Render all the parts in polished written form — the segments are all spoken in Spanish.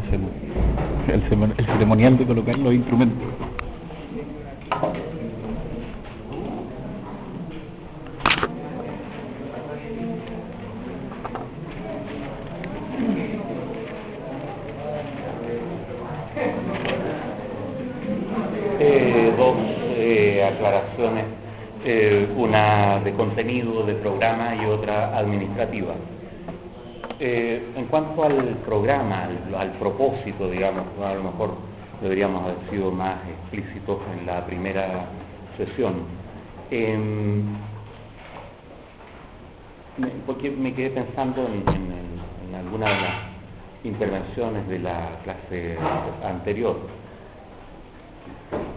hacer el ceremonial de colocar los instrumentos. Dos aclaraciones, una de contenido de programa y otra administrativa. En cuanto al programa, al propósito, digamos, a lo mejor deberíamos haber sido más explícitos en la primera sesión, porque me quedé pensando en alguna de las intervenciones de la clase anterior.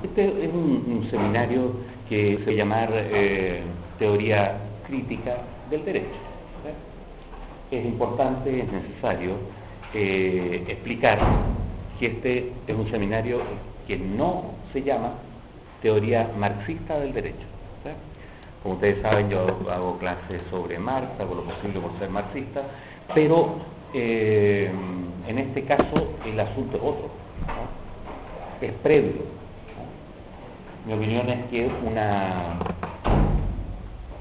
Este es un seminario que se llama Teoría Crítica del Derecho. Es importante, es necesario explicar que este es un seminario que no se llama Teoría Marxista del Derecho. Como ustedes saben, yo hago clases sobre Marx, hago lo posible por ser marxista, pero en este caso el asunto es otro, ¿no? Es previo. Mi opinión es que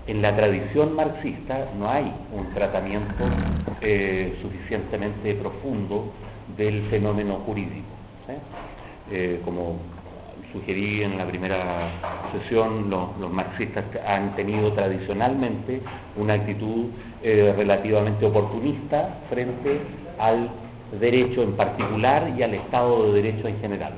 en la tradición marxista no hay un tratamiento suficientemente profundo del fenómeno jurídico. Como sugerí en la primera sesión, los marxistas han tenido tradicionalmente una actitud relativamente oportunista frente al derecho en particular y al Estado de Derecho en general.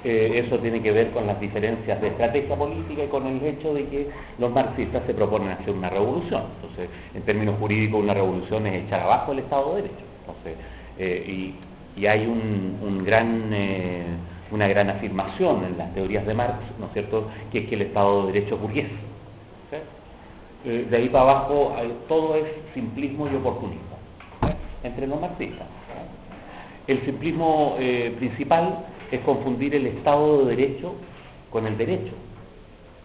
Eso tiene que ver con las diferencias de estrategia política y con el hecho de que los marxistas se proponen hacer una revolución. Entonces, en términos jurídicos, una revolución es echar abajo el Estado de Derecho. Entonces, y hay una gran afirmación en las teorías de Marx, ¿no es cierto?, que es que el Estado de Derecho es burgués. De ahí para abajo todo es simplismo y oportunismo entre los marxistas. El simplismo principal es confundir el Estado de Derecho con el derecho,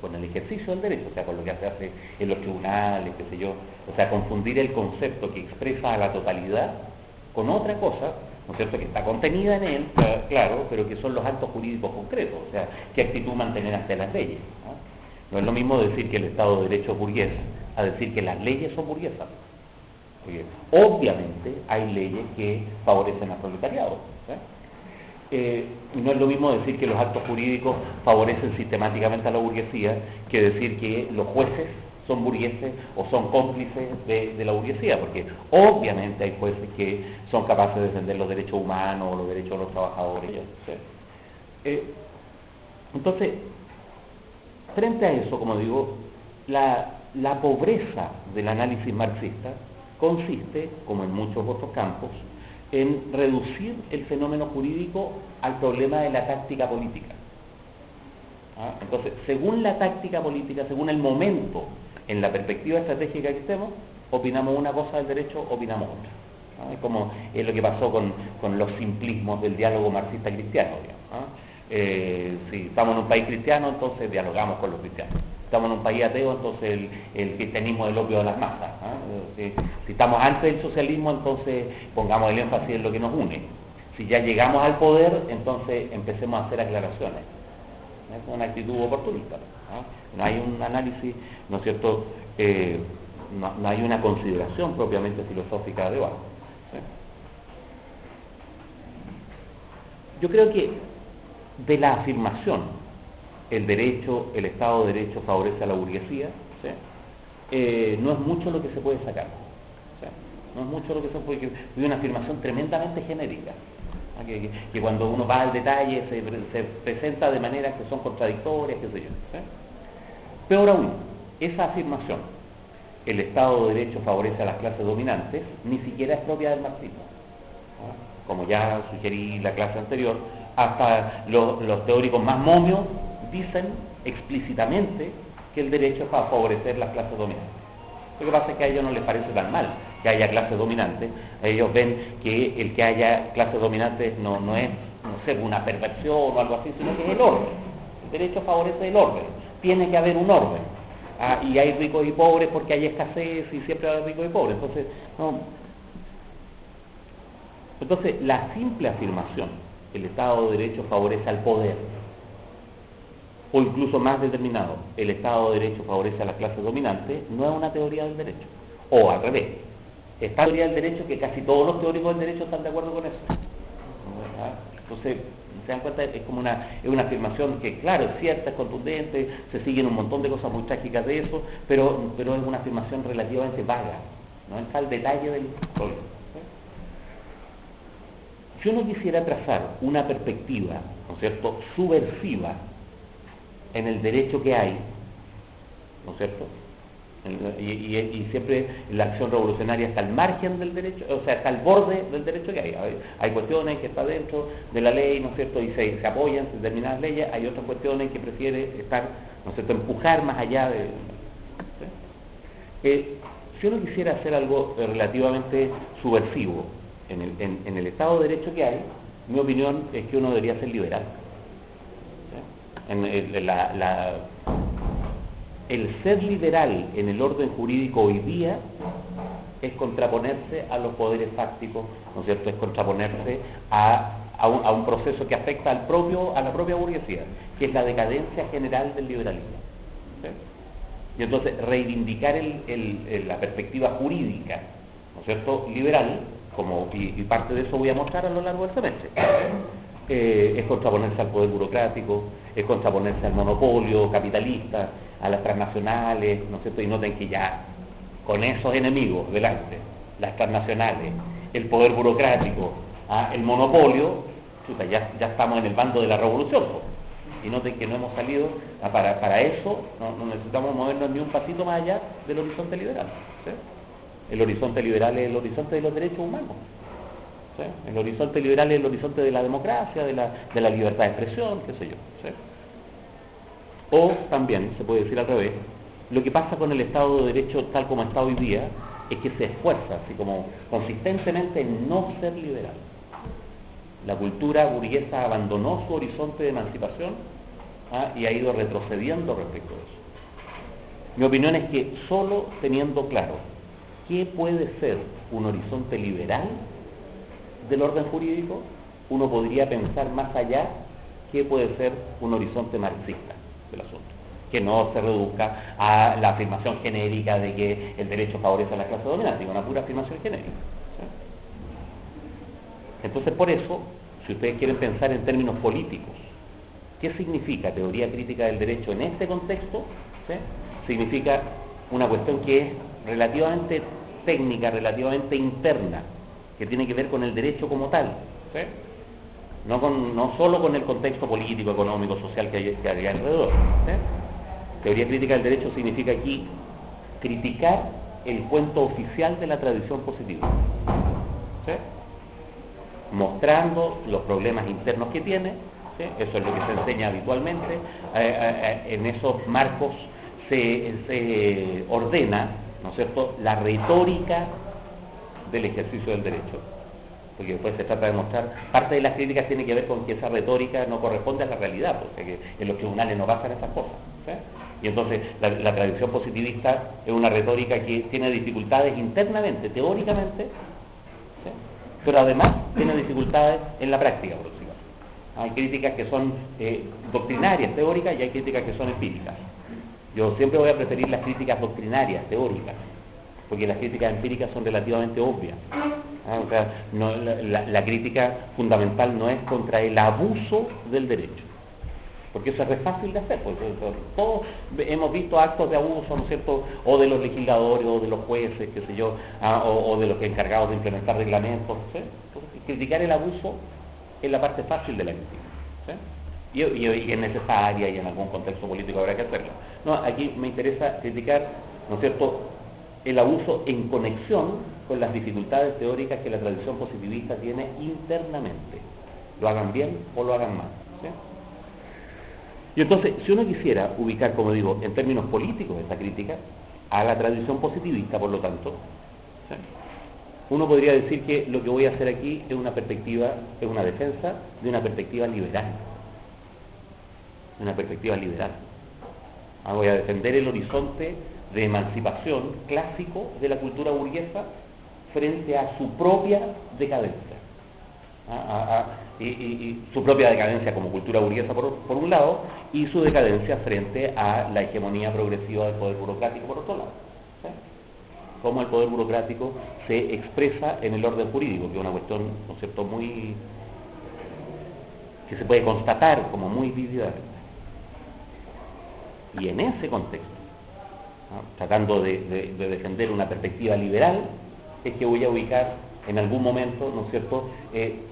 con el ejercicio del derecho, o sea, con lo que se hace en los tribunales, qué sé yo, o sea, confundir el concepto que expresa a la totalidad con otra cosa, ¿no es cierto?, que está contenida en él, claro, pero que son los actos jurídicos concretos, o sea, qué actitud mantener ante las leyes, ¿no? No es lo mismo decir que el Estado de Derecho es burgués a decir que las leyes son burguesas. Porque obviamente hay leyes que favorecen al proletariado, no es lo mismo decir que los actos jurídicos favorecen sistemáticamente a la burguesía que decir que los jueces son burgueses o son cómplices de la burguesía, porque obviamente hay jueces que son capaces de defender los derechos humanos o los derechos de los trabajadores. Entonces, frente a eso, como digo, la pobreza del análisis marxista consiste, como en muchos otros campos, en reducir el fenómeno jurídico al problema de la táctica política. Entonces, según la táctica política, según el momento, en la perspectiva estratégica que estemos, opinamos una cosa del derecho, opinamos otra. Como es lo que pasó con los simplismos del diálogo marxista-cristiano. Si estamos en un país cristiano, entonces dialogamos con los cristianos. Estamos en un país ateo, entonces el cristianismo es el opio de las masas. Si estamos antes del socialismo, entonces pongamos el énfasis en lo que nos une. Si ya llegamos al poder, entonces empecemos a hacer aclaraciones. Es una actitud oportunista. No hay un análisis, ¿no es cierto?, no hay una consideración propiamente filosófica debajo. Yo creo que de la afirmación el derecho, el Estado de Derecho favorece a la burguesía, no es mucho lo que se puede sacar, no es mucho lo que se puede, porque es una afirmación tremendamente genérica, que cuando uno va al detalle se presenta de maneras que son contradictorias, qué sé yo. Peor aún, esa afirmación, el Estado de Derecho favorece a las clases dominantes, ni siquiera es propia del marxismo. Como ya sugerí la clase anterior, hasta los teóricos más momios dicen explícitamente que el derecho es para favorecer las clases dominantes. Lo que pasa es que a ellos no les parece tan mal que haya clases dominantes. Ellos ven que el que haya clases dominantes no es, no sé, una perversión o algo así, sino que es el orden. El derecho favorece el orden. Tiene que haber un orden. Y hay ricos y pobres porque hay escasez y siempre hay ricos y pobres. Entonces, no. Entonces, la simple afirmación, el Estado de Derecho favorece al poder, o incluso más determinado, el Estado de Derecho favorece a la clase dominante, no es una teoría del derecho. O al revés, es la teoría del derecho que casi todos los teóricos del derecho están de acuerdo con eso. Entonces, se dan cuenta, es como es una afirmación que, claro, es cierta, es contundente, se siguen un montón de cosas muy trágicas de eso, pero es una afirmación relativamente vaga, no entra al detalle del problema. Si uno quisiera trazar una perspectiva, ¿no es cierto?, subversiva en el derecho que hay, ¿no es cierto?, y siempre la acción revolucionaria está al margen del derecho, o sea, está al borde del derecho que hay. Hay cuestiones que está dentro de la ley, ¿no es cierto?, y se apoyan determinadas leyes. Hay otras cuestiones que prefiere estar, ¿no es cierto?, empujar más allá de... ¿sí? Si uno quisiera hacer algo relativamente subversivo en el Estado de Derecho que hay, mi opinión es que uno debería ser liberal. ¿Sí? El ser liberal en el orden jurídico hoy día es contraponerse a los poderes fácticos, ¿no es cierto?, es contraponerse a un proceso que afecta a la propia burguesía, que es la decadencia general del liberalismo. ¿Sí? Y entonces reivindicar la perspectiva jurídica, ¿no es cierto?, liberal, y parte de eso voy a mostrar a lo largo del semestre. Es contraponerse al poder burocrático, es contraponerse al monopolio capitalista, a las transnacionales, ¿no es cierto? Y noten que ya con esos enemigos delante, las transnacionales, el poder burocrático, el monopolio, ya estamos en el bando de la revolución. Y noten que no hemos salido, para eso no necesitamos movernos ni un pasito más allá del horizonte liberal. ¿Sí? El horizonte liberal es el horizonte de los derechos humanos. ¿Sí? El horizonte liberal es el horizonte de la democracia, de la libertad de expresión, qué sé yo. ¿Sí? O también, se puede decir al revés, lo que pasa con el Estado de Derecho tal como está hoy día es que se esfuerza, así como consistentemente, en no ser liberal. La cultura burguesa abandonó su horizonte de emancipación y ha ido retrocediendo respecto a eso. Mi opinión es que solo teniendo claro qué puede ser un horizonte liberal del orden jurídico, uno podría pensar más allá qué puede ser un horizonte marxista del asunto, que no se reduzca a la afirmación genérica de que el derecho favorece a la clase dominante, una pura afirmación genérica. ¿Sí? Entonces, por eso, si ustedes quieren pensar en términos políticos, ¿qué significa teoría crítica del derecho en este contexto? ¿Sí? Significa una cuestión que es relativamente técnica, relativamente interna, que tiene que ver con el derecho como tal. ¿Sí? No solo con el contexto político, económico, social que hay alrededor. ¿Sí? Teoría crítica del derecho significa aquí criticar el cuento oficial de la tradición positiva. ¿Sí? Mostrando los problemas internos que tiene. ¿Sí? Eso es lo que se enseña habitualmente. En esos marcos se ordena, ¿no es cierto?, la retórica del ejercicio del derecho. Porque después se trata de mostrar, parte de las críticas tiene que ver con que esa retórica no corresponde a la realidad, porque en los tribunales no pasan esas cosas. ¿Sí? Y entonces la tradición positivista es una retórica que tiene dificultades internamente, teóricamente, ¿sí?, pero además tiene dificultades en la práctica, por decirlo así. Hay críticas que son doctrinarias, teóricas, y hay críticas que son empíricas. Yo siempre voy a preferir las críticas doctrinarias, teóricas, porque las críticas empíricas son relativamente obvias. O sea, la crítica fundamental no es contra el abuso del derecho, porque eso es re fácil de hacer, porque todos hemos visto actos de abuso, ¿no es cierto?, o de los legisladores, o de los jueces, qué sé yo, o de los encargados de implementar reglamentos. ¿Sí? Entonces, criticar el abuso es la parte fácil de la crítica. ¿Sí? Y es necesaria, y en algún contexto político habrá que hacerlo. No, aquí me interesa criticar, ¿no es cierto?, el abuso en conexión con las dificultades teóricas que la tradición positivista tiene internamente, lo hagan bien o lo hagan mal. ¿Sí? Y entonces, si uno quisiera ubicar, como digo, en términos políticos esta crítica a la tradición positivista, por lo tanto, ¿sí?, uno podría decir que lo que voy a hacer aquí es una defensa de una perspectiva liberal. Una perspectiva liberal. Voy a defender el horizonte de emancipación clásico de la cultura burguesa frente a su propia decadencia. y su propia decadencia como cultura burguesa por un lado, y su decadencia frente a la hegemonía progresiva del poder burocrático por otro lado. ¿Sí? Cómo el poder burocrático se expresa en el orden jurídico, que es una cuestión, ¿no es cierto?, muy que se puede constatar como muy vívida. Y en ese contexto, ¿no?, tratando de defender una perspectiva liberal, es que voy a ubicar en algún momento, ¿no es cierto?,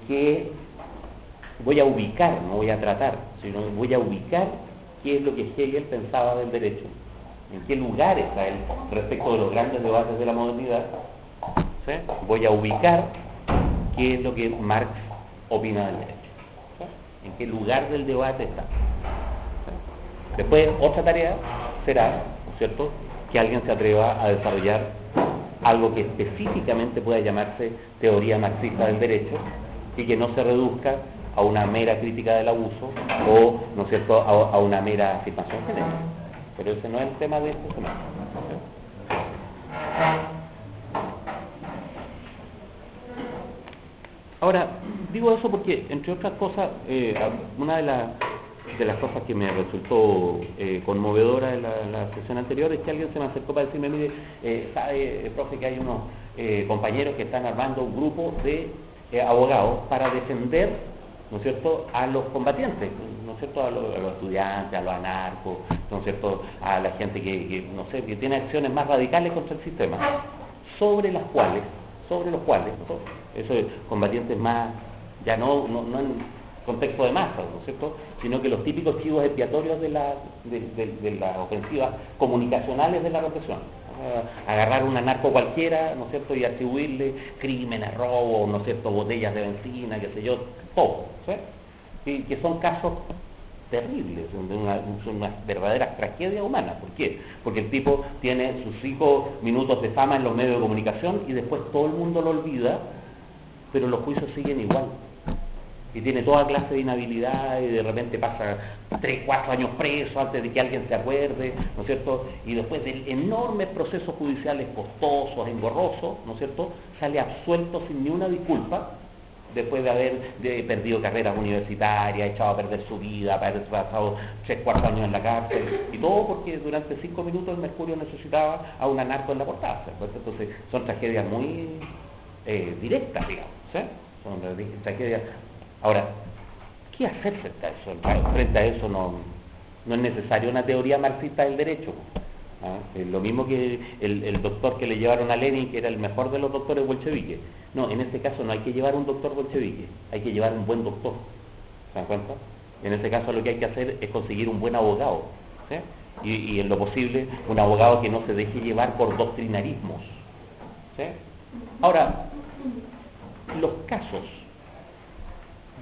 que voy a ubicar, no voy a tratar, sino voy a ubicar qué es lo que Hegel pensaba del derecho, en qué lugar está él respecto de los grandes debates de la modernidad. ¿Sí? Voy a ubicar qué es lo que Marx opina del derecho, ¿sí?, en qué lugar del debate está. ¿Sí? Después, otra tarea será, ¿no es cierto?, que alguien se atreva a desarrollar algo que específicamente pueda llamarse teoría marxista del derecho y que no se reduzca a una mera crítica del abuso o, ¿no es cierto?, a una mera afirmación genérica. Pero ese no es el tema de este semestre. Ahora, digo eso porque, entre otras cosas, una de las cosas que me resultó conmovedora en la sesión anterior es que alguien se me acercó para decirme, mire, sabe, profe, que hay unos compañeros que están armando un grupo de abogados para defender, ¿no es cierto?, a los combatientes, ¿no es cierto?, a los estudiantes, a los anarcos, ¿no es cierto?, a la gente que no sé, que tiene acciones más radicales contra el sistema, sobre los cuales, ¿no?, esos combatientes más, ya no en contexto de masa, ¿no es cierto?, sino que los típicos chivos expiatorios de las ofensivas comunicacionales de la represión. Agarrar un anarco cualquiera, ¿no es cierto?, y atribuirle crímenes, robos, ¿no es cierto?, botellas de benzina, qué sé yo, todo, ¿sí? Y que son casos terribles, son unas verdaderas tragedias humanas. ¿Por qué? Porque el tipo tiene sus 5 minutos de fama en los medios de comunicación y después todo el mundo lo olvida, pero los juicios siguen igual. Y tiene toda clase de inhabilidad y de repente pasa 3, 4 años preso antes de que alguien se acuerde, ¿no es cierto? Y después de enormes procesos judiciales costosos, engorrosos, ¿no es cierto?, sale absuelto sin ni una disculpa, después de haber perdido carreras universitarias, echado a perder su vida, haber pasado 3, 4 años en la cárcel, y todo porque durante 5 minutos el Mercurio necesitaba a un anarco en la portada, ¿cierto? Entonces son tragedias muy directas, digamos, ¿sí? Son tragedias. Ahora, ¿qué hacer frente a eso? Claro, frente a eso no es necesaria una teoría marxista del derecho. Es lo mismo que el doctor que le llevaron a Lenin, que era el mejor de los doctores bolcheviques. No, en este caso no hay que llevar un doctor bolchevique, hay que llevar un buen doctor. ¿Se dan cuenta? En este caso lo que hay que hacer es conseguir un buen abogado, ¿sí? Y en lo posible un abogado que no se deje llevar por doctrinarismos, ¿sí? Ahora, los casos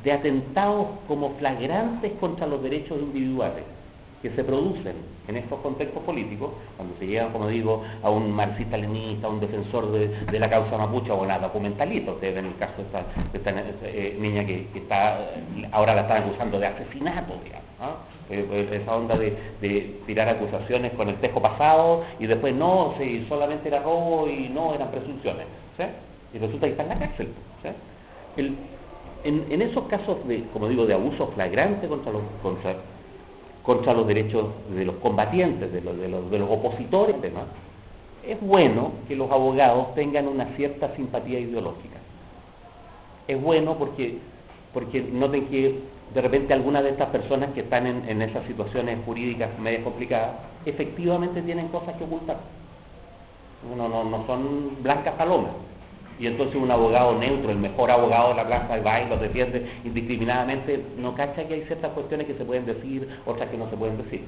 de atentados como flagrantes contra los derechos individuales que se producen en estos contextos políticos, cuando se llega, como digo, a un marxista-leninista, a un defensor de la causa mapuche o a documentalista. Ustedes ven el caso de esta niña que está, ahora la están acusando de asesinato, digamos, ¿no? Esa onda de tirar acusaciones con el tejo pasado y después no, si solamente era robo y no, eran presunciones, ¿sí? Y resulta que está en la cárcel, ¿sí? En esos casos de, como digo, de abuso flagrante contra los derechos de los combatientes, de los opositores, ¿no?, es bueno que los abogados tengan una cierta simpatía ideológica. Es bueno porque noten que de repente algunas de estas personas que están en esas situaciones jurídicas medio complicadas, efectivamente tienen cosas que ocultar. No son blancas palomas. Y entonces un abogado neutro, el mejor abogado de la plaza, va y los defiende indiscriminadamente, no cacha que hay ciertas cuestiones que se pueden decir, otras que no se pueden decir.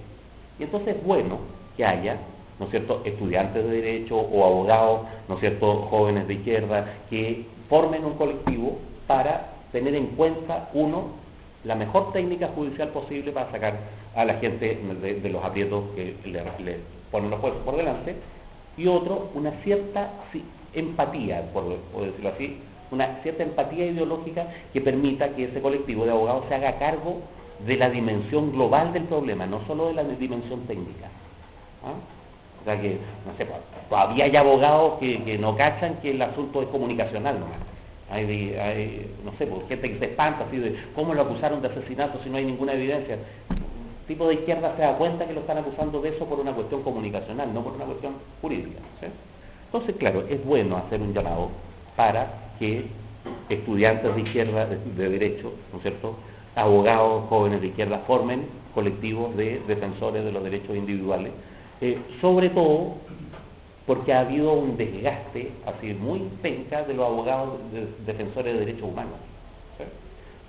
Y entonces es bueno que haya, ¿no es cierto?, estudiantes de derecho o abogados, ¿no es cierto?, jóvenes de izquierda, que formen un colectivo para tener en cuenta, uno, la mejor técnica judicial posible para sacar a la gente de los aprietos que le ponen los jueces por delante, y otro, una cierta empatía, por decirlo así, una cierta empatía ideológica que permita que ese colectivo de abogados se haga cargo de la dimensión global del problema, no solo de la dimensión técnica. O sea que, no sé, todavía hay abogados que no cachan que el asunto es comunicacional nomás. No sé, pues, gente que se espanta así de cómo lo acusaron de asesinato si no hay ninguna evidencia. El tipo de izquierda se da cuenta que lo están acusando de eso por una cuestión comunicacional, no por una cuestión jurídica, ¿sí? Entonces, claro, es bueno hacer un llamado para que estudiantes de izquierda, de derecho, ¿no es cierto?, abogados jóvenes de izquierda formen colectivos de defensores de los derechos individuales, sobre todo porque ha habido un desgaste así muy penca de los abogados defensores de derechos humanos, ¿sí?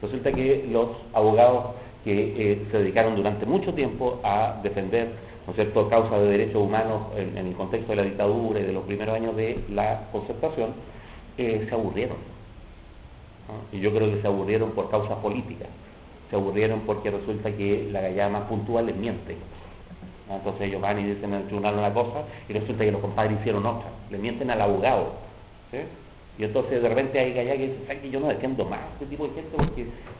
Resulta que los abogados que se dedicaron durante mucho tiempo a defender, ¿no es cierto?, causas de derechos humanos en el contexto de la dictadura y de los primeros años de la concertación, se aburrieron, ¿no? Y yo creo que se aburrieron por causas políticas, se aburrieron porque resulta que la gallada más puntual les miente. Entonces ellos van y dicen en el tribunal una cosa y resulta que los compadres hicieron otra, le mienten al abogado, ¿sí? Y entonces de repente hay gallas que dicen, ¿sabes que yo no defiendo más a este tipo de gente?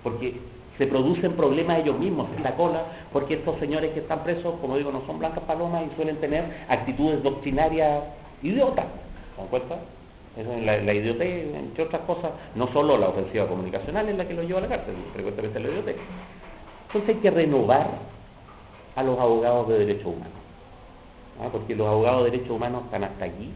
Porque se producen problemas ellos mismos en la cola, porque estos señores que están presos, como digo, no son blancas palomas y suelen tener actitudes doctrinarias idiotas, ¿se dan cuenta? Eso es la idiotez, entre otras cosas, no solo la ofensiva comunicacional es la que lo lleva a la cárcel, frecuentemente la idiotez. Entonces hay que renovar a los abogados de derechos humanos, ¿no? Porque los abogados de derechos humanos están hasta aquí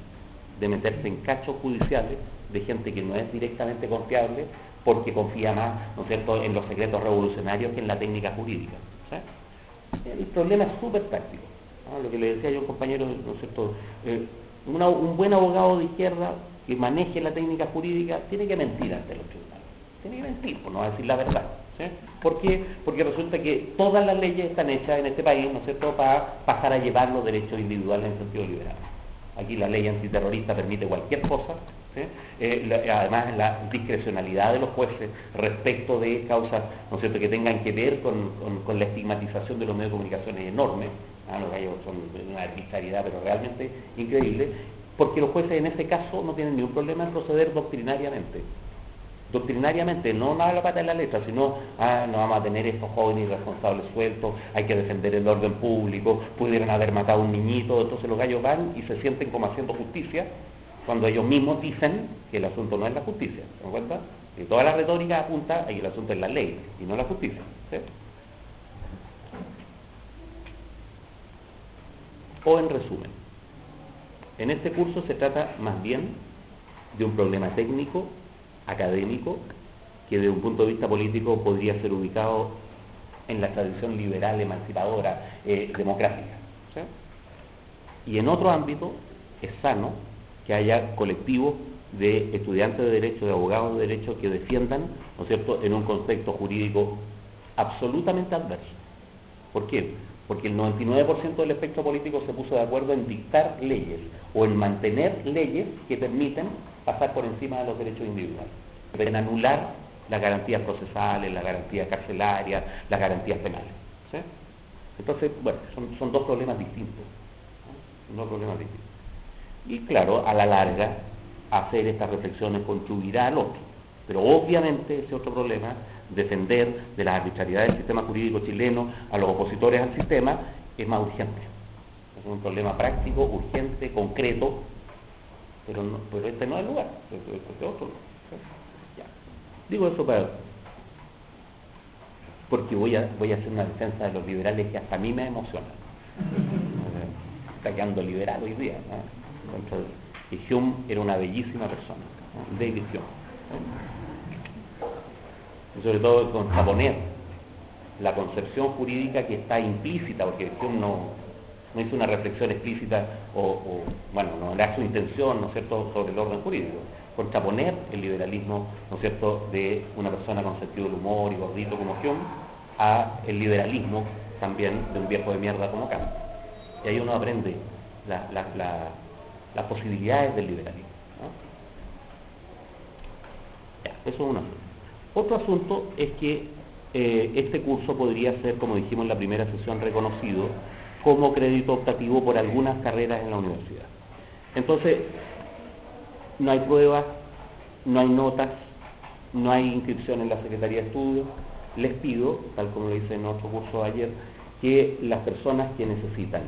de meterse en cachos judiciales de gente que no es directamente confiable porque confía más, ¿no es cierto?, en los secretos revolucionarios que en la técnica jurídica, ¿sí? El problema es súper práctico, ¿no? Lo que le decía yo a un compañero, ¿no es cierto?, un buen abogado de izquierda que maneje la técnica jurídica tiene que mentir ante los tribunales, tiene que mentir, por no decir la verdad, ¿sí? ¿Por qué? Porque resulta que todas las leyes están hechas en este país, ¿no es cierto?, para pasar a llevar los derechos individuales en sentido liberal. Aquí la ley antiterrorista permite cualquier cosa, ¿sí? Además la discrecionalidad de los jueces respecto de causas, ¿no es cierto?, que tengan que ver con la estigmatización de los medios de comunicación es enorme, los gallos son una arbitrariedad pero realmente increíble, porque los jueces en ese caso no tienen ningún problema en proceder doctrinariamente, no nada la pata de la letra, sino, no vamos a tener estos jóvenes irresponsables sueltos, hay que defender el orden público, pudieron haber matado a un niñito, entonces los gallos van y se sienten como haciendo justicia, cuando ellos mismos dicen que el asunto no es la justicia, ¿se dan cuenta? Y toda la retórica apunta a que el asunto es la ley y no la justicia, ¿sí? O en resumen, en este curso se trata más bien de un problema técnico, académico, que desde un punto de vista político podría ser ubicado en la tradición liberal, emancipadora, democrática, ¿sí? Y en otro ámbito es sano que haya colectivos de estudiantes de derecho, de abogados de derecho que defiendan, ¿no es cierto?, en un contexto jurídico absolutamente adverso. ¿Por qué? Porque el 99% del espectro político se puso de acuerdo en dictar leyes o en mantener leyes que permiten pasar por encima de los derechos individuales, en anular las garantías procesales, las garantías carcelarias, las garantías penales, ¿sí? Entonces, bueno, son dos problemas distintos, ¿no? Dos problemas distintos. Y claro, a la larga, hacer estas reflexiones contribuirá al otro, pero obviamente ese otro problema, defender de las arbitrariedades del sistema jurídico chileno a los opositores al sistema, es más urgente. Es un problema práctico, urgente, concreto, pero este no es el lugar, este es otro lugar, ¿sí? Ya. Digo eso porque voy a hacer una defensa de los liberales que hasta a mí me emociona. Está quedando liberal hoy día, ¿no? Y Hume era una bellísima persona, ¿no? David Hume, ¿no? Y sobre todo contraponer la concepción jurídica que está implícita, porque Hume no hizo una reflexión explícita bueno, no era su intención, ¿no es cierto?, sobre el orden jurídico, contraponer el liberalismo, ¿no es cierto?, de una persona con sentido del humor y gordito como Hume a el liberalismo también de un viejo de mierda como Kant. Y ahí uno aprende las posibilidades del liberalismo, ¿no? Ya, eso es un asunto. Otro asunto es que este curso podría ser, como dijimos en la primera sesión, reconocido como crédito optativo por algunas carreras en la universidad. Entonces, no hay pruebas, no hay notas, no hay inscripción en la Secretaría de Estudios. Les pido, tal como lo hice en otro curso de ayer, que las personas que necesitan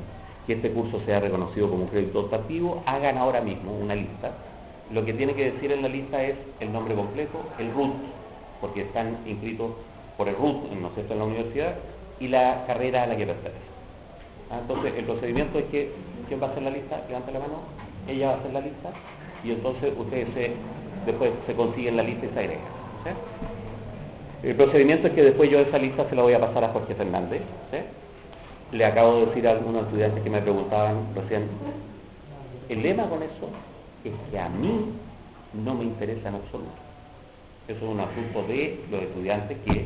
que este curso sea reconocido como un crédito optativo hagan ahora mismo una lista lo que tiene que decir en la lista es el nombre completo, el RUT, porque están inscritos por el RUT, ¿no es cierto?, en la universidad, y la carrera a la que pertenece. Entonces, el procedimiento es que, ¿quién va a hacer la lista? Levanta la mano, ella va a hacer la lista, y entonces ustedes después se consiguen la lista y se agregan. ¿Sí? El procedimiento es que después yo esa lista se la voy a pasar a Jorge Fernández. ¿Sí? Le acabo de decir a algunos estudiantes que me preguntaban recién, el lema con eso es que a mí no me interesa en absoluto. Eso es un asunto de los estudiantes que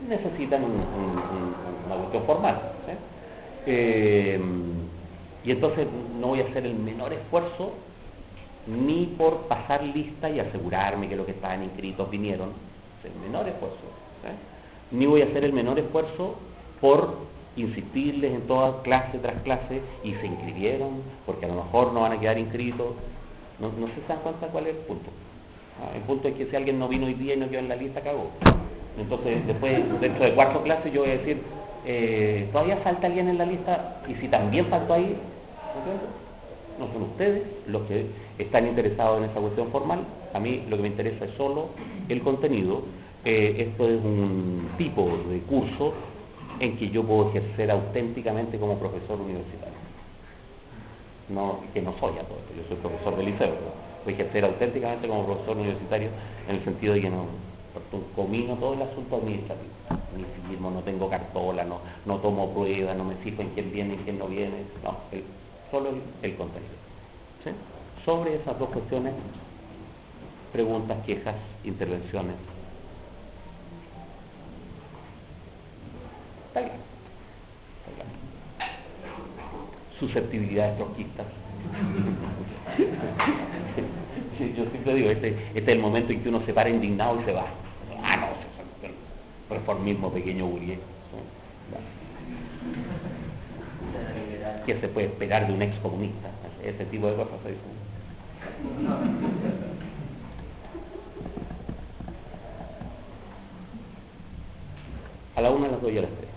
necesitan una cuestión formal. ¿Sí? Y entonces no voy a hacer el menor esfuerzo ni por pasar lista y asegurarme que los que estaban inscritos vinieron, el menor esfuerzo. ¿Sí? Ni voy a hacer el menor esfuerzo por insistirles en toda clase tras clase y se inscribieron porque a lo mejor no van a quedar inscritos. No se dan cuenta cuál es el punto. El punto es que si alguien no vino hoy día y no quedó en la lista, cagó. Entonces después, dentro de 4 clases, yo voy a decir, todavía falta alguien en la lista, y si también faltó ahí, no son ustedes los que están interesados en esa cuestión formal. A mí lo que me interesa es solo el contenido. Esto es un tipo de curso en que yo puedo ejercer auténticamente como profesor universitario. No, que no soy a todo esto, yo soy profesor de liceo, pero voy a ejercer auténticamente como profesor universitario en el sentido de que no comino todo el asunto administrativo, ni firmo, no tengo cartola, no tomo pruebas, no me fijo en quién viene y quién no viene, no, solo el contenido. ¿Sí? Sobre esas dos cuestiones, preguntas, quejas, intervenciones. Está bien. Susceptibilidades trotskistas. Yo siempre digo, este es el momento en que uno se para indignado y se va. No, el reformismo pequeño burgués. ¿Qué se puede esperar de un excomunista? Ese tipo de cosas. A la 1, a las 2 y a las 3.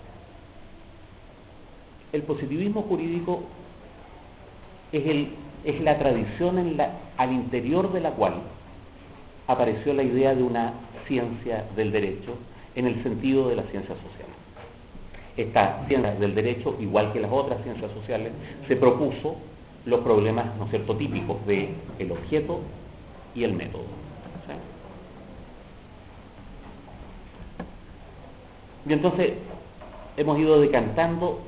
El positivismo jurídico es la tradición al interior de la cual apareció la idea de una ciencia del derecho en el sentido de la ciencia social. Esta ciencia del derecho, igual que las otras ciencias sociales, se propuso los problemas, ¿no es cierto?, típicos de el objeto y el método. ¿Sí? Y entonces hemos ido decantando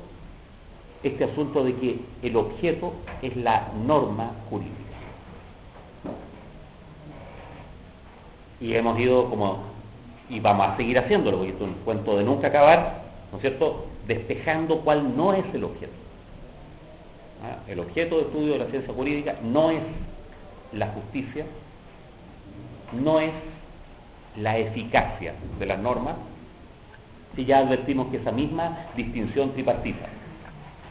este asunto de que el objeto es la norma jurídica. Y hemos ido y vamos a seguir haciéndolo, porque esto es un cuento de nunca acabar, ¿no es cierto?, despejando cuál no es el objeto. El objeto de estudio de la ciencia jurídica no es la justicia, no es la eficacia de las normas, si ya advertimos que esa misma distinción tripartita,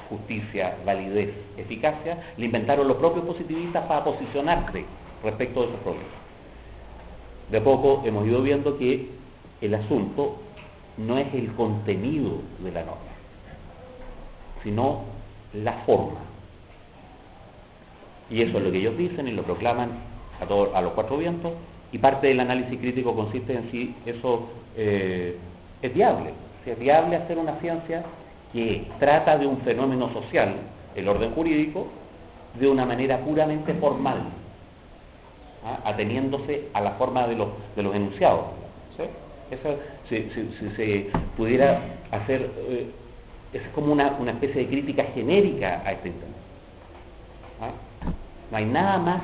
justicia, validez, eficacia, la inventaron los propios positivistas para posicionarse respecto de esos problemas. De a poco hemos ido viendo que el asunto no es el contenido de la norma, sino la forma. Y eso es lo que ellos dicen y lo proclaman a los 4 vientos, y parte del análisis crítico consiste en si eso es viable. Si es viable hacer una ciencia que trata de un fenómeno social, el orden jurídico, de una manera puramente formal, ateniéndose a la forma de los enunciados. ¿Sí? Eso, si se pudiera hacer, es como una especie de crítica genérica a este intento. No hay nada más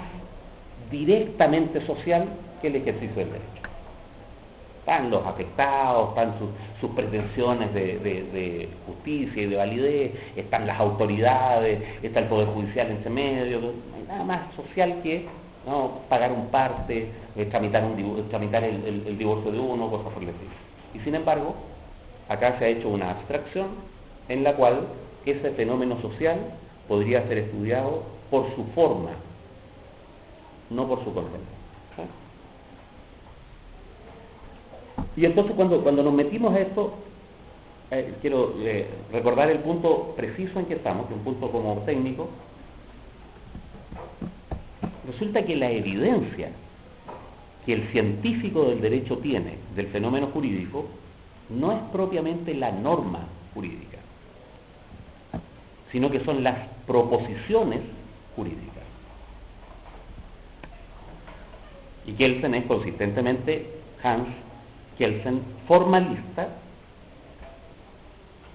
directamente social que el ejercicio del derecho. Están los afectados, están sus pretensiones de justicia y de validez, están las autoridades, está el Poder Judicial entre medio. No hay nada más social que pagar un parte, tramitar el divorcio de uno, cosas por el estilo. Y sin embargo, acá se ha hecho una abstracción en la cual ese fenómeno social podría ser estudiado por su forma, no por su contenido. Y entonces cuando nos metimos a esto, quiero recordar el punto preciso en que estamos, que es un punto como técnico. Resulta que la evidencia que el científico del derecho tiene del fenómeno jurídico no es propiamente la norma jurídica, sino que son las proposiciones jurídicas. Y Kelsen es consistentemente, Hans Kelsen, formalista,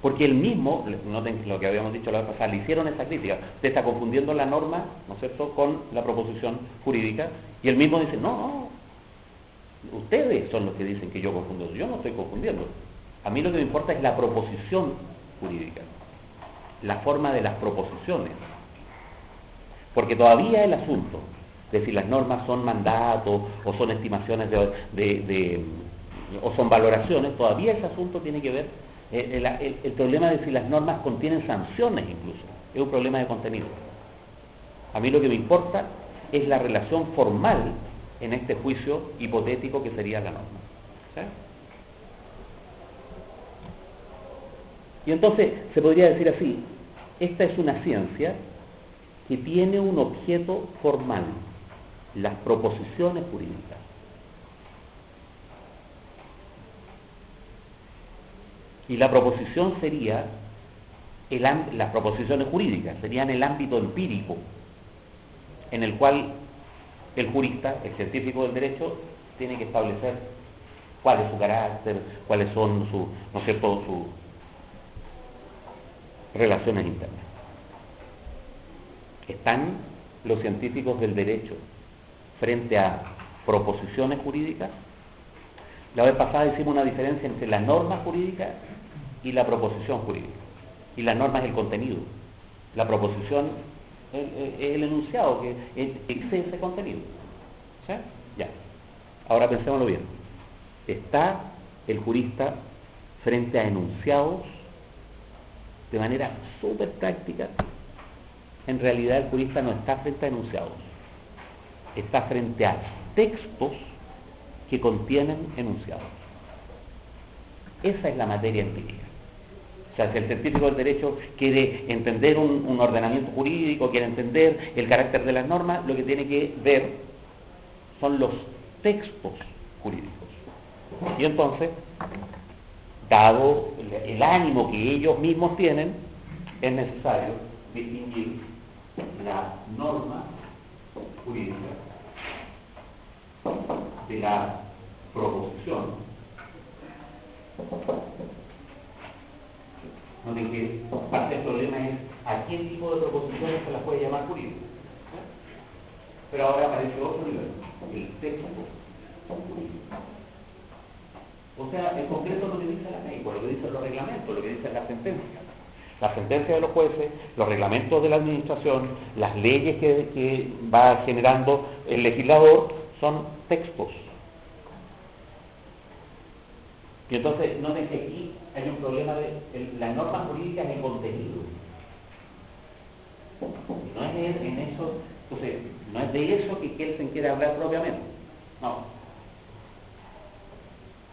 porque él mismo, noten lo que habíamos dicho la vez pasada, le hicieron esa crítica. Usted está confundiendo la norma, ¿no es cierto?, con la proposición jurídica, y él mismo dice, no, ustedes son los que dicen que yo confundo, yo no estoy confundiendo. A mí lo que me importa es la proposición jurídica, la forma de las proposiciones, porque todavía el asunto de si las normas son mandatos o son estimaciones o son valoraciones, todavía ese asunto tiene que ver, el problema de si las normas contienen sanciones incluso, es un problema de contenido. A mí lo que me importa es la relación formal en este juicio hipotético que sería la norma. ¿Sí? Y entonces se podría decir así, esta es una ciencia que tiene un objeto formal, las proposiciones jurídicas. Y la proposición sería, las proposiciones jurídicas serían el ámbito empírico en el cual el jurista, el científico del derecho, tiene que establecer cuál es su carácter, cuáles son sus relaciones internas. Están los científicos del derecho frente a proposiciones jurídicas. La vez pasada hicimos una diferencia entre la norma jurídica y la proposición jurídica. Y la norma es el contenido. La proposición es el enunciado que dice ese contenido. ¿Sí? Ya. Ahora pensémoslo bien. Está el jurista frente a enunciados de manera súper práctica. En realidad el jurista no está frente a enunciados. Está frente a textos que contienen enunciados. Esa es la materia empírica. O sea, si el científico del derecho quiere entender un ordenamiento jurídico, quiere entender el carácter de las normas, lo que tiene que ver son los textos jurídicos. Y entonces, dado el ánimo que ellos mismos tienen, es necesario distinguir la norma jurídica de la proposición. Noten que parte del problema es a qué tipo de proposiciones se las puede llamar jurídicas. Pero ahora aparece otro nivel, el texto jurídico. O sea, en concreto lo que dice la ley, lo que dicen los reglamentos, lo que dicen las sentencias. Las sentencias de los jueces, los reglamentos de la administración, las leyes que va generando el legislador son textos. Y entonces, noten que aquí hay un problema de la norma jurídica es el contenido. Y no es en eso, entonces, no es de eso que Kelsen quiere hablar propiamente. No.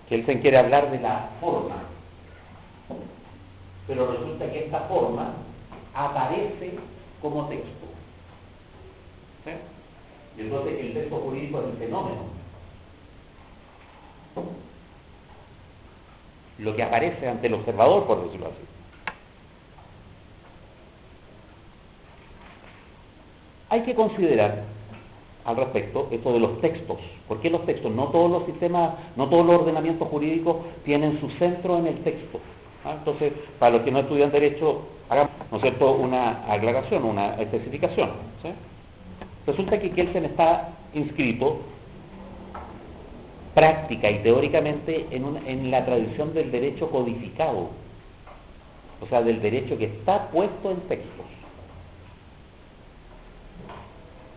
Kelsen quiere hablar de la forma. Pero resulta que esta forma aparece como texto. ¿Sí? Y entonces el texto jurídico es el fenómeno. Lo que aparece ante el observador, por decirlo así. Hay que considerar al respecto esto de los textos. ¿Por qué los textos? No todos los sistemas, no todos los ordenamientos jurídicos tienen su centro en el texto. Entonces, para los que no estudian derecho, hagamos, ¿no es cierto?, una aclaración, una especificación. ¿Sí? Resulta que Kelsen está inscrito práctica y teóricamente en la tradición del derecho codificado, o sea, del derecho que está puesto en textos.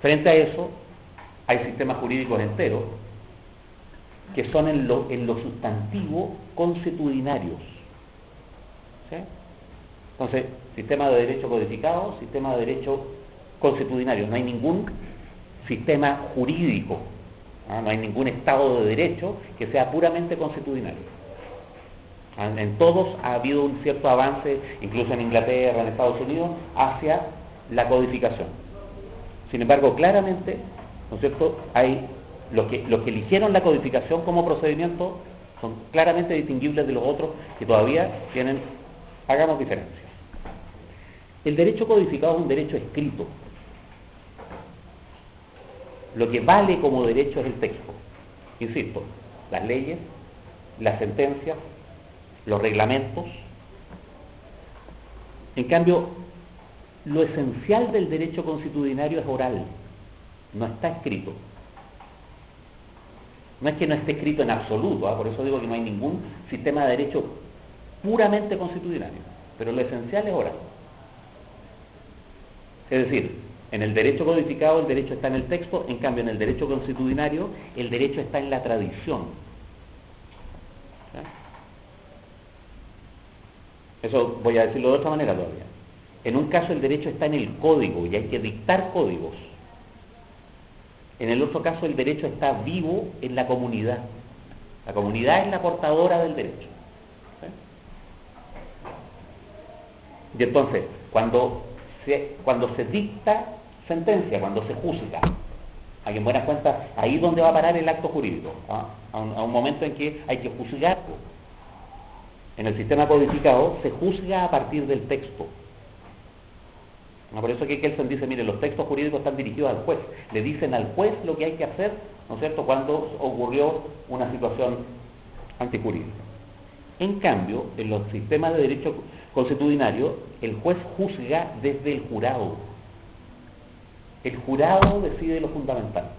Frente a eso, hay sistemas jurídicos enteros que son en lo sustantivo consuetudinarios. ¿Sí? Entonces, sistema de derecho codificado, sistema de derecho consuetudinario. No hay ningún sistema jurídico, no hay ningún estado de derecho que sea puramente consuetudinario. En todos ha habido un cierto avance, incluso en Inglaterra, en Estados Unidos, hacia la codificación. Sin embargo, claramente ¿no es cierto? Hay los que eligieron la codificación como procedimiento son claramente distinguibles de los otros que todavía tienen, hagamos diferencia. El derecho codificado es un derecho escrito. Lo que vale como derecho es el texto. Insisto, las leyes, las sentencias, los reglamentos. En cambio, lo esencial del derecho consuetudinario es oral, no está escrito. No es que no esté escrito en absoluto, por eso digo que no hay ningún sistema de derecho puramente consuetudinario, pero lo esencial es oral. Es decir, en el derecho codificado el derecho está en el texto, en cambio en el derecho consuetudinario el derecho está en la tradición. Eso voy a decirlo de otra manera todavía. En un caso el derecho está en el código y hay que dictar códigos. En el otro caso el derecho está vivo en la comunidad. La comunidad es la portadora del derecho. Y entonces, cuando se dicta sentencia, cuando se juzga, hay en buena cuenta, ahí es donde va a parar el acto jurídico, a un momento en que hay que juzgar. En el sistema codificado se juzga a partir del texto. Por eso que Kelsen dice, mire, los textos jurídicos están dirigidos al juez, le dicen al juez lo que hay que hacer, ¿no es cierto?, cuando ocurrió una situación antijurídica. En cambio, en los sistemas de derecho consuetudinario, el juez juzga desde el jurado. El jurado decide lo fundamental.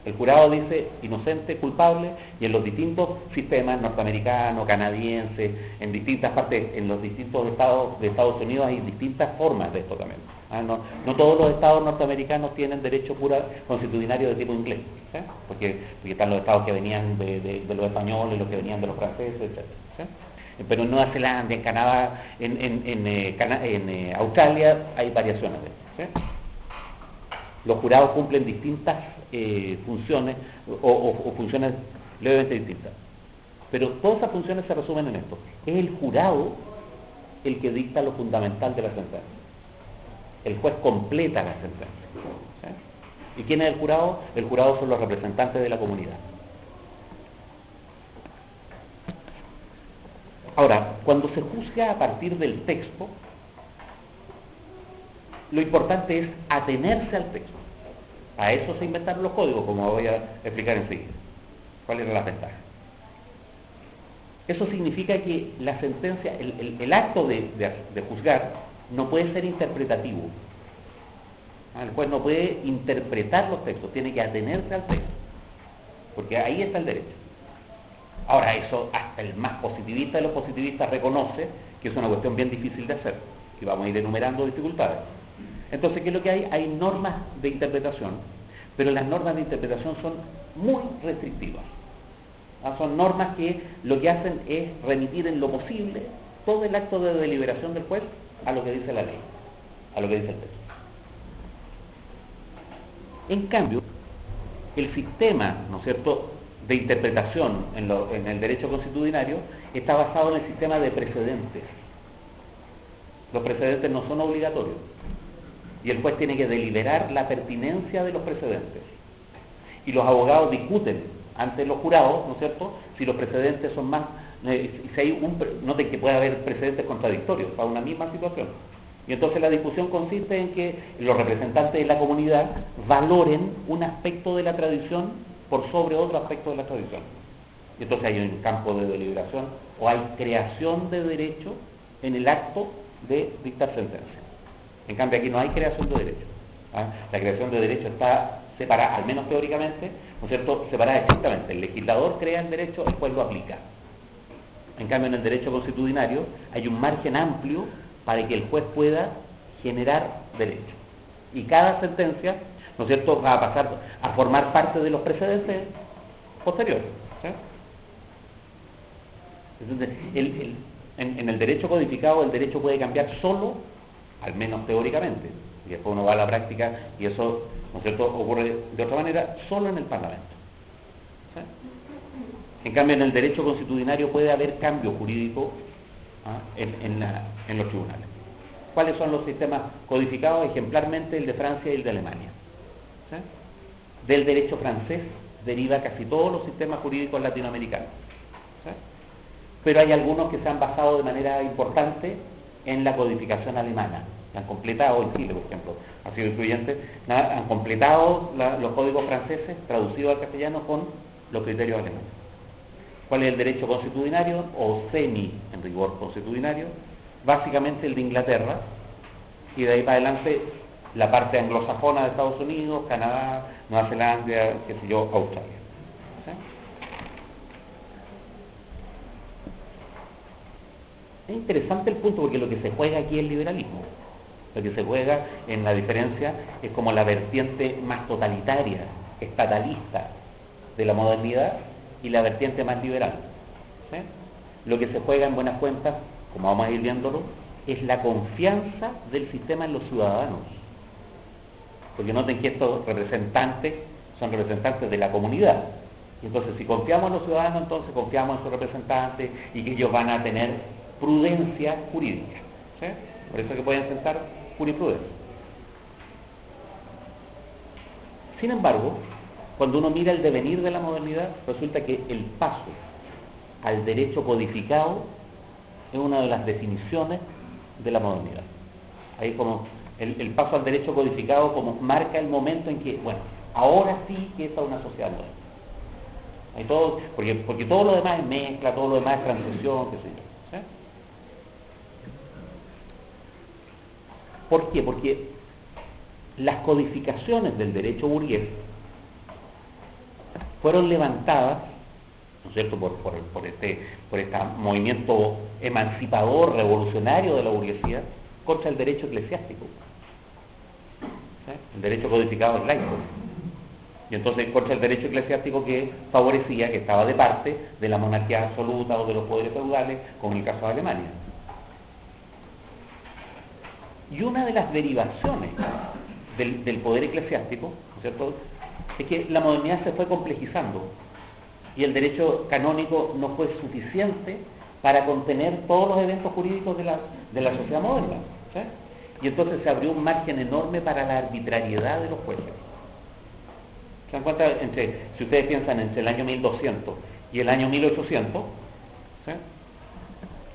El jurado dice inocente, culpable, y en los distintos sistemas norteamericanos, canadienses, en distintas partes, en los distintos estados de Estados Unidos hay distintas formas de esto también. No todos los estados norteamericanos tienen derecho consuetudinario de tipo inglés, porque están los estados que venían de los españoles, los que venían de los franceses, etc. Pero en Nueva Zelanda, en Canadá, en Australia hay variaciones de esto. Los jurados cumplen distintas funciones o funciones levemente distintas. Pero todas esas funciones se resumen en esto. Es el jurado el que dicta lo fundamental de la sentencia. El juez completa la sentencia. ¿Sí? ¿Y quién es el jurado? El jurado son los representantes de la comunidad. Ahora, cuando se juzga a partir del texto, lo importante es atenerse al texto. A eso se inventaron los códigos, como voy a explicar enseguida. ¿Cuál era la ventaja? Eso significa que la sentencia, el acto de juzgar no puede ser interpretativo. El juez no puede interpretar los textos, tiene que atenerse al texto, porque ahí está el derecho. Ahora, eso hasta el más positivista de los positivistas reconoce que es una cuestión bien difícil de hacer, y vamos a ir enumerando dificultades. Entonces, ¿qué es lo que hay? Hay normas de interpretación, pero las normas de interpretación son muy restrictivas. Son normas que lo que hacen es remitir en lo posible todo el acto de deliberación del juez a lo que dice la ley, a lo que dice el texto. En cambio, el sistema, ¿no es cierto?, de interpretación en el derecho consuetudinario está basado en el sistema de precedentes. Los precedentes no son obligatorios y el juez tiene que deliberar la pertinencia de los precedentes. Y los abogados discuten ante los jurados, ¿no es cierto?, si los precedentes son más, si hay noten que puede haber precedentes contradictorios para una misma situación. Y entonces la discusión consiste en que los representantes de la comunidad valoren un aspecto de la tradición por sobre otro aspecto de la tradición. Y entonces hay un campo de deliberación o hay creación de derecho en el acto de dictar sentencia. En cambio aquí no hay creación de derecho. La creación de derecho está separada, al menos teóricamente, ¿no es cierto?, separada estrictamente. El legislador crea el derecho, el juez lo aplica. En cambio en el derecho consuetudinario hay un margen amplio para que el juez pueda generar derecho. Y cada sentencia, ¿no es cierto?, va a pasar a formar parte de los precedentes posteriores. ¿Sí? Entonces, en el derecho codificado el derecho puede cambiar solo, al menos teóricamente, y después uno va a la práctica y eso, ¿no es cierto?, ocurre de otra manera, solo en el Parlamento. ¿Sí? En cambio, en el derecho consuetudinario puede haber cambio jurídico en los tribunales. ¿Cuáles son los sistemas codificados? Ejemplarmente el de Francia y el de Alemania. ¿Sí? del derecho francés deriva casi todos los sistemas jurídicos latinoamericanos. ¿Sí? Pero hay algunos que se han basado de manera importante en la codificación alemana, que han completado, en Chile, por ejemplo, ha sido influyente, han completado los códigos franceses traducidos al castellano con los criterios alemanes. ¿Cuál es el derecho consuetudinario o semi, en rigor, consuetudinario? Básicamente el de Inglaterra, y de ahí para adelante la parte anglosajona de Estados Unidos, Canadá, Nueva Zelanda, qué sé yo, Australia. ¿Sí? Es interesante el punto porque lo que se juega aquí es el liberalismo. Lo que se juega en la diferencia es como la vertiente más totalitaria, estatalista de la modernidad y la vertiente más liberal. ¿Sí? Lo que se juega en buenas cuentas, como vamos a ir viéndolo, es la confianza del sistema en los ciudadanos. Porque noten que estos representantes son representantes de la comunidad. Y entonces, si confiamos en los ciudadanos, entonces confiamos en sus representantes y que ellos van a tener prudencia jurídica. ¿Sí? Por eso que pueden sentar jurisprudencia. Sin embargo, cuando uno mira el devenir de la modernidad, resulta que el paso al derecho codificado es una de las definiciones de la modernidad. Ahí como el paso al derecho codificado como marca el momento en que, bueno, ahora sí que esta es una sociedad nueva. Hay todo, porque todo lo demás es mezcla, todo lo demás es transición, qué sé yo. ¿Sí? ¿Por qué? Porque las codificaciones del derecho burgués fueron levantadas, ¿no es cierto?, por este movimiento emancipador, revolucionario de la burguesía, contra el derecho eclesiástico. ¿Sí? El derecho codificado es laico. Y entonces contra el derecho eclesiástico que favorecía, que estaba de parte de la monarquía absoluta o de los poderes feudales, como en el caso de Alemania. Y una de las derivaciones del poder eclesiástico, ¿no es cierto?, es que la modernidad se fue complejizando y el derecho canónico no fue suficiente para contener todos los eventos jurídicos de la sociedad moderna. ¿Sí? Y entonces se abrió un margen enorme para la arbitrariedad de los jueces. ¿Se dan cuenta? Si ustedes piensan entre el año 1200 y el año 1800, ¿sí?,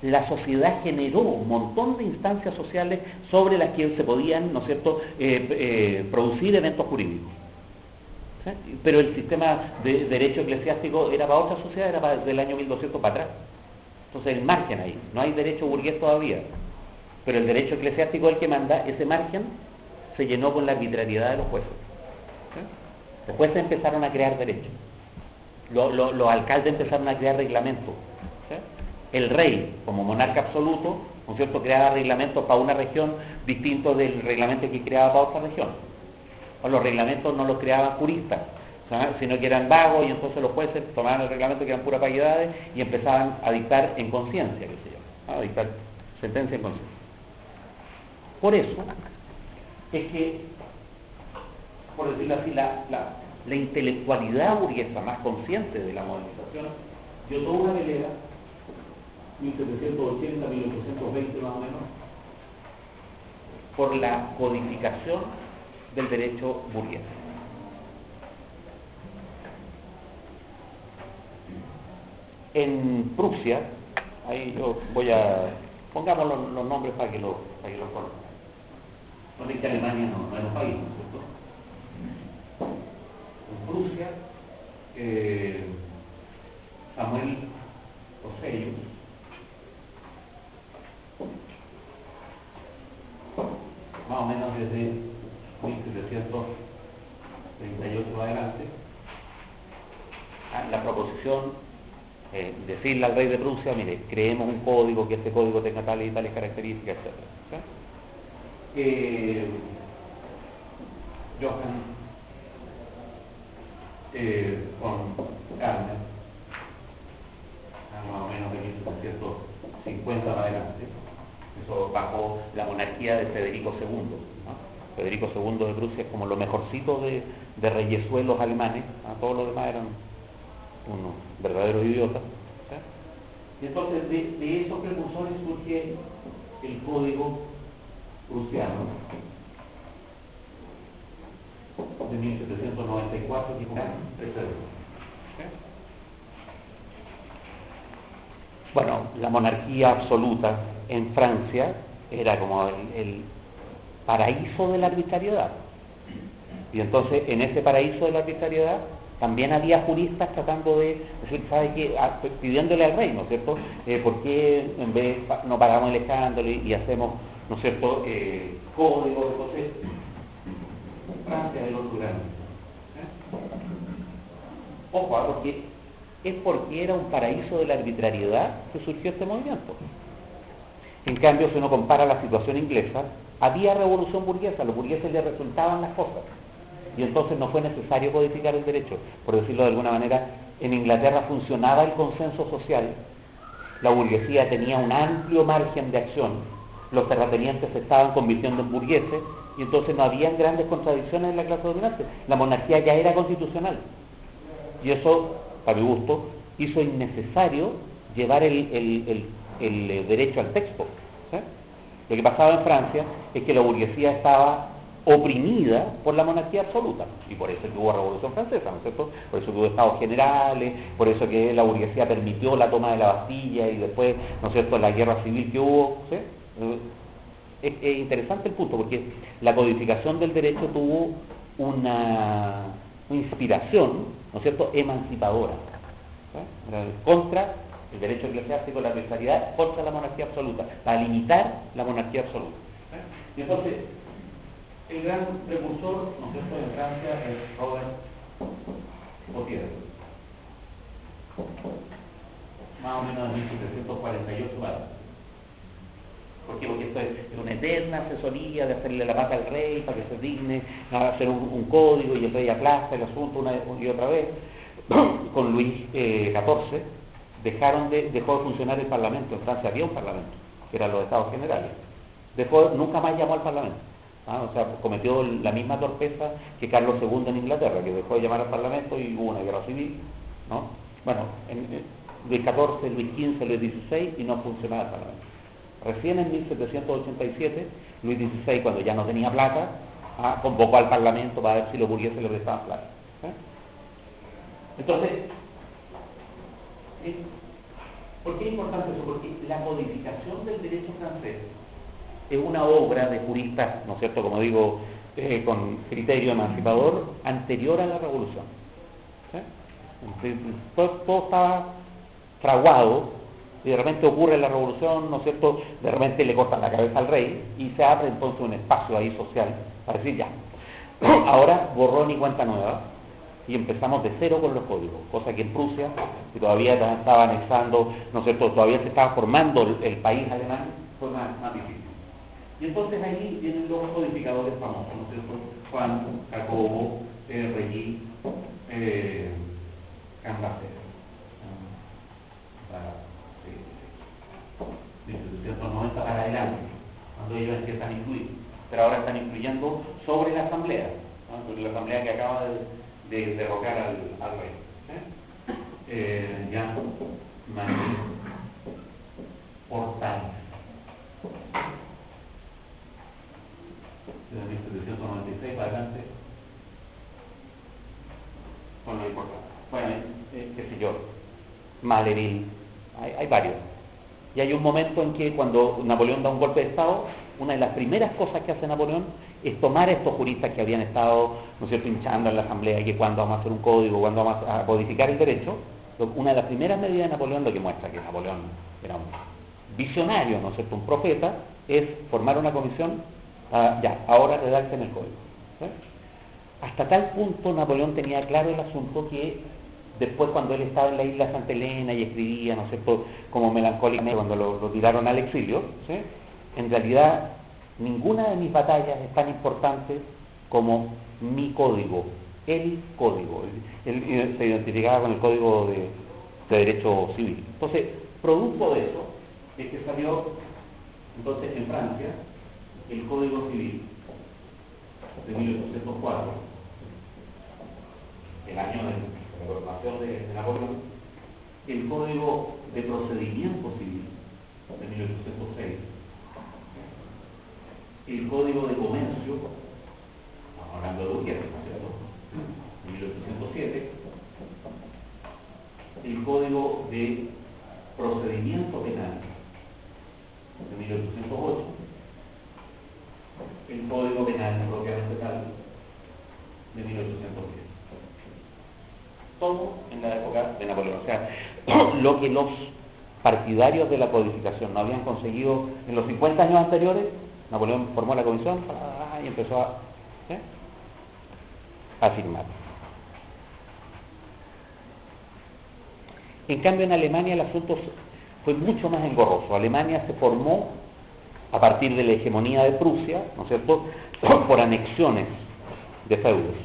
la sociedad generó un montón de instancias sociales sobre las que se podían, ¿no es cierto?, producir eventos jurídicos. ¿Sí? Pero el sistema de derecho eclesiástico era para otra sociedad, era del año 1200 para atrás. Entonces el margen ahí, no hay derecho burgués todavía, pero el derecho eclesiástico es el que manda. Ese margen se llenó con la arbitrariedad de los jueces. ¿Sí? Los jueces empezaron a crear derechos, los alcaldes empezaron a crear reglamentos. ¿Sí? El rey, como monarca absoluto, ¿no es cierto?, creaba reglamentos para una región distintos del reglamento que creaba para otra región. O los reglamentos no los creaban juristas, ¿sabes?, sino que eran vagos, y entonces los jueces tomaban el reglamento que eran puras vaguedades y empezaban a dictar en conciencia, que se llama, a dictar sentencia en conciencia. Por eso es que, por decirlo así, la intelectualidad burguesa más consciente de la modernización dio toda una velera, 1780, 1820 más o menos, por la codificación del derecho burgués. En Prusia, ahí yo voy a... pongamos los nombres para que lo conozcan. No es que Alemania no es un país, ¿no es cierto? En Prusia, Samuel Oselius más o menos desde 1738 en adelante, la proposición, decirle al rey de Prusia, mire, creemos un código, que este código tenga tales y tales características, etc. Johann von Karner, más o menos de 1750 en adelante, eso bajo la monarquía de Federico II. ¿No? Federico II de Prusia es como lo mejorcito de reyesuelos alemanes, ¿no? Todos los demás eran unos verdaderos idiotas. ¿Sí? Y entonces de esos precursores surge el código prusiano, de 1794, que fue precedente. Bueno, la monarquía absoluta en Francia era como el paraíso de la arbitrariedad. Y entonces, en ese paraíso de la arbitrariedad, también había juristas tratando de decir, ¿sabe qué? Pidiéndole al rey, ¿no es cierto? ¿Por qué en vez no paramos el escándalo y hacemos, ¿no es cierto?, códigos? Entonces, Francia es el otro grande. Ojo, porque era un paraíso de la arbitrariedad que surgió este movimiento. En cambio, si uno compara la situación inglesa, había revolución burguesa, a los burgueses les resultaban las cosas. Y entonces no fue necesario codificar el derecho. Por decirlo de alguna manera, en Inglaterra funcionaba el consenso social, la burguesía tenía un amplio margen de acción, los terratenientes se estaban convirtiendo en burgueses, y entonces no habían grandes contradicciones en la clase dominante. La monarquía ya era constitucional. Y eso, para mi gusto, hizo innecesario llevar el derecho al texto. ¿Sí? Lo que pasaba en Francia es que la burguesía estaba oprimida por la monarquía absoluta, y por eso que hubo Revolución Francesa, ¿no es cierto? Por eso que hubo estados generales, por eso que la burguesía permitió la toma de la Bastilla y después, ¿no es cierto?, la guerra civil que hubo. ¿Sí? Es interesante el punto, porque la codificación del derecho tuvo una inspiración, ¿no es cierto?, emancipadora. ¿Sí? Contra el derecho eclesiástico, la arbitrariedad, contra la monarquía absoluta, para limitar la monarquía absoluta. ¿Sí? Y entonces, el gran precursor, ¿no es cierto?, en Francia es Robert Potier, más o menos en 1748 años. ¿Por qué? Porque esto es una eterna asesoría de hacerle la pata al rey para que se digne a hacer un código, y el rey aplasta el asunto una y otra vez. Con Luis XIV dejó de funcionar el Parlamento. En Francia había un Parlamento, que eran los Estados Generales. Nunca más llamó al Parlamento. O sea, cometió la misma torpeza que Carlos II en Inglaterra, que dejó de llamar al Parlamento y hubo una guerra civil, ¿no? Bueno, Luis XIV, Luis XV, Luis XVI, y no funcionaba el Parlamento. Recién en 1787, Luis XVI, cuando ya no tenía plata, convocó al Parlamento para ver si los burgueses le prestaban plata. Entonces, ¿por qué es importante eso? Porque la codificación del derecho francés es una obra de juristas, ¿no es cierto?, como digo, con criterio emancipador, anterior a la Revolución. ¿Sí? Todo estaba fraguado, y de repente ocurre la Revolución, ¿no es cierto?, de repente le cortan la cabeza al rey, y se abre entonces un espacio ahí social para decir ya, ahora borrón y cuenta nueva, y empezamos de cero con los códigos, cosa que en Prusia, que todavía estaba anexando, ¿no es cierto?, todavía se estaba formando el país alemán, fue más difícil. Y entonces ahí vienen los codificadores famosos, ¿no es cierto?, Juan, Jacobo, Regis, Cambaceres. 1790 para adelante, cuando ellos empiezan a influir, pero ahora están influyendo sobre la asamblea, ¿no?, sobre la asamblea que acaba de derrocar al rey. ¿Sí? Ya Manuel Portal, de 1796 para adelante, son los importantes. Bueno, qué sé yo, Malheril, hay varios. Y hay un momento en que cuando Napoleón da un golpe de Estado, una de las primeras cosas que hace Napoleón es tomar a estos juristas que habían estado, ¿no es cierto?, hinchando en la asamblea, que cuando vamos a hacer un código, cuando vamos a codificar el derecho. Una de las primeras medidas de Napoleón, lo que muestra que Napoleón era un visionario, ¿no es cierto?, un profeta, es formar una comisión, ya, ahora redacten el código. ¿Sí? Hasta tal punto Napoleón tenía claro el asunto que después, cuando él estaba en la isla Santa Elena y escribía, ¿no es cierto?, como melancólicamente cuando lo tiraron al exilio, ¿sí?, en realidad ninguna de mis batallas es tan importante como mi código, el código. Él se identificaba con el código de derecho civil. Entonces, producto de eso, es que salió entonces en Francia el Código Civil de 1804, el año de la coronación de Napoleón, el Código de Procedimiento Civil de 1806, el Código de Comercio estamos hablando de Gutiérrez, ¿no es cierto? En 1807, el Código de Procedimiento Penal de 1808, el Código Penal propiamente tal de 1810. Todo en la época de Napoleón. O sea, lo que los partidarios de la codificación no habían conseguido en los 50 años anteriores, Napoleón formó la comisión y empezó a firmar. En cambio, en Alemania el asunto fue mucho más engorroso. Alemania se formó a partir de la hegemonía de Prusia, ¿no es cierto?, por anexiones de feudos.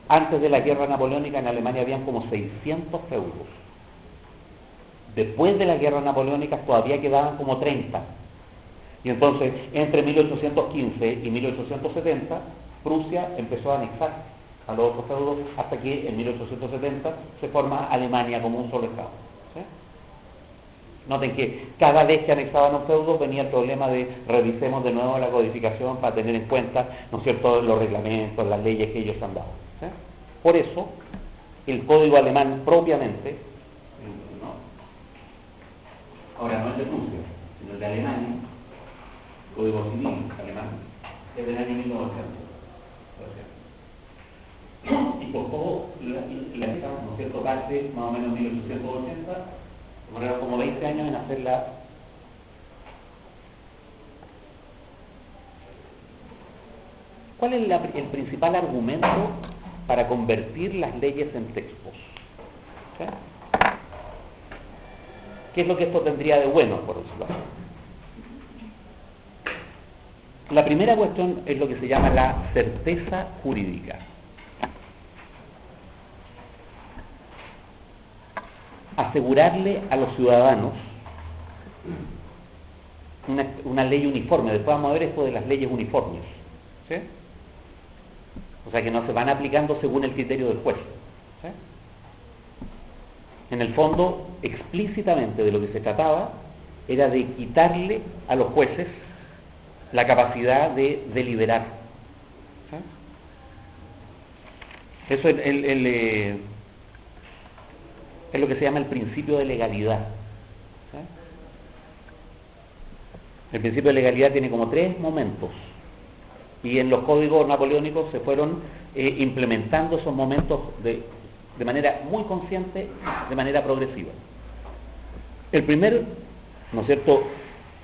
Antes de la guerra napoleónica en Alemania habían como 600 feudos. Después de la guerra napoleónica todavía quedaban como 30. Y entonces, entre 1815 y 1870, Prusia empezó a anexar a los otros feudos hasta que en 1870 se forma Alemania como un solo Estado. ¿Sí? Noten que cada vez que anexaban un feudo venía el problema de revisemos de nuevo la codificación para tener en cuenta, ¿no es cierto?, los reglamentos, las leyes que ellos han dado. ¿Sí? Por eso, el código alemán propiamente, ¿no? Ahora no es de Prusia, sino el de Alemania, el código civil alemán, es del año 1900. Y por todo la época, ¿no es cierto?, parte más o menos 1880, demoraron como 20 años en hacerla. ¿Cuál es el principal argumento para convertir las leyes en textos? ¿Sí? ¿Qué es lo que esto tendría de bueno, por decirlo así? La primera cuestión es lo que se llama la certeza jurídica. Asegurarle a los ciudadanos una ley uniforme. Después vamos a ver esto de las leyes uniformes, ¿sí? O sea, que no se van aplicando según el criterio del juez, ¿sí? En el fondo, explícitamente de lo que se trataba era de quitarle a los jueces la capacidad de deliberar, ¿sí? Eso es lo que se llama el principio de legalidad. ¿Sí? El principio de legalidad tiene como 3 momentos y en los códigos napoleónicos se fueron implementando esos momentos de manera muy consciente, de manera progresiva. El primer, ¿no es cierto?,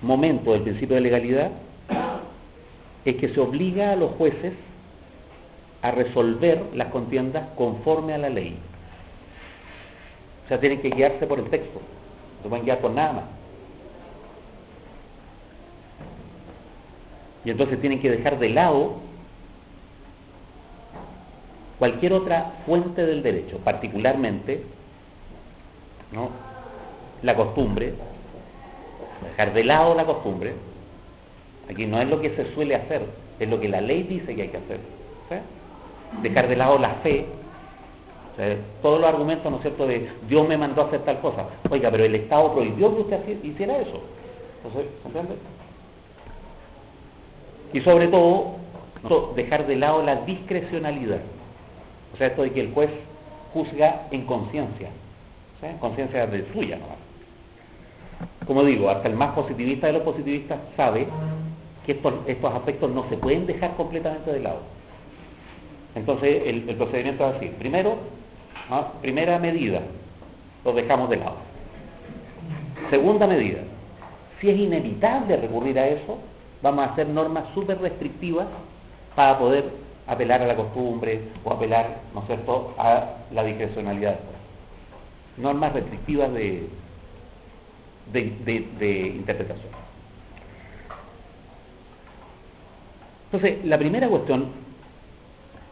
momento del principio de legalidad es que se obliga a los jueces a resolver las contiendas conforme a la ley. O sea, tienen que guiarse por el texto, no se pueden guiar por nada más. Y entonces tienen que dejar de lado cualquier otra fuente del derecho, particularmente, ¿no?, la costumbre. Dejar de lado la costumbre. Aquí no es lo que se suele hacer, es lo que la ley dice que hay que hacer. ¿Sí? Dejar de lado la fe. O sea, todos los argumentos, ¿no es cierto?, de Dios me mandó a hacer tal cosa. Oiga, pero el Estado prohibió que usted hiciera eso. Entonces, ¿entiende? Y sobre todo, ¿no?, dejar de lado la discrecionalidad. O sea, esto de que el juez juzga en conciencia, ¿sí?, conciencia de suya, ¿no? Como digo, hasta el más positivista de los positivistas sabe que estos aspectos no se pueden dejar completamente de lado. Entonces, el procedimiento es así. Primero, ¿no?, primera medida, lo dejamos de lado. Segunda medida, si es inevitable recurrir a eso, vamos a hacer normas súper restrictivas para poder apelar a la costumbre o apelar, ¿no es cierto?, a la discrecionalidad. Normas restrictivas de interpretación. Entonces, la primera cuestión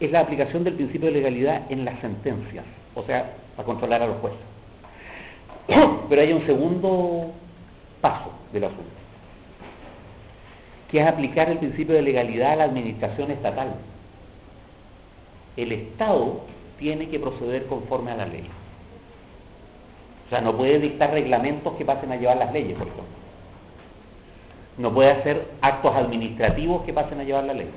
es la aplicación del principio de legalidad en las sentencias, o sea, para controlar a los jueces. Pero hay un segundo paso del asunto, que es aplicar el principio de legalidad a la administración estatal. El Estado tiene que proceder conforme a la ley. O sea, no puede dictar reglamentos que pasen a llevar las leyes, por ejemplo. No puede hacer actos administrativos que pasen a llevar la ley.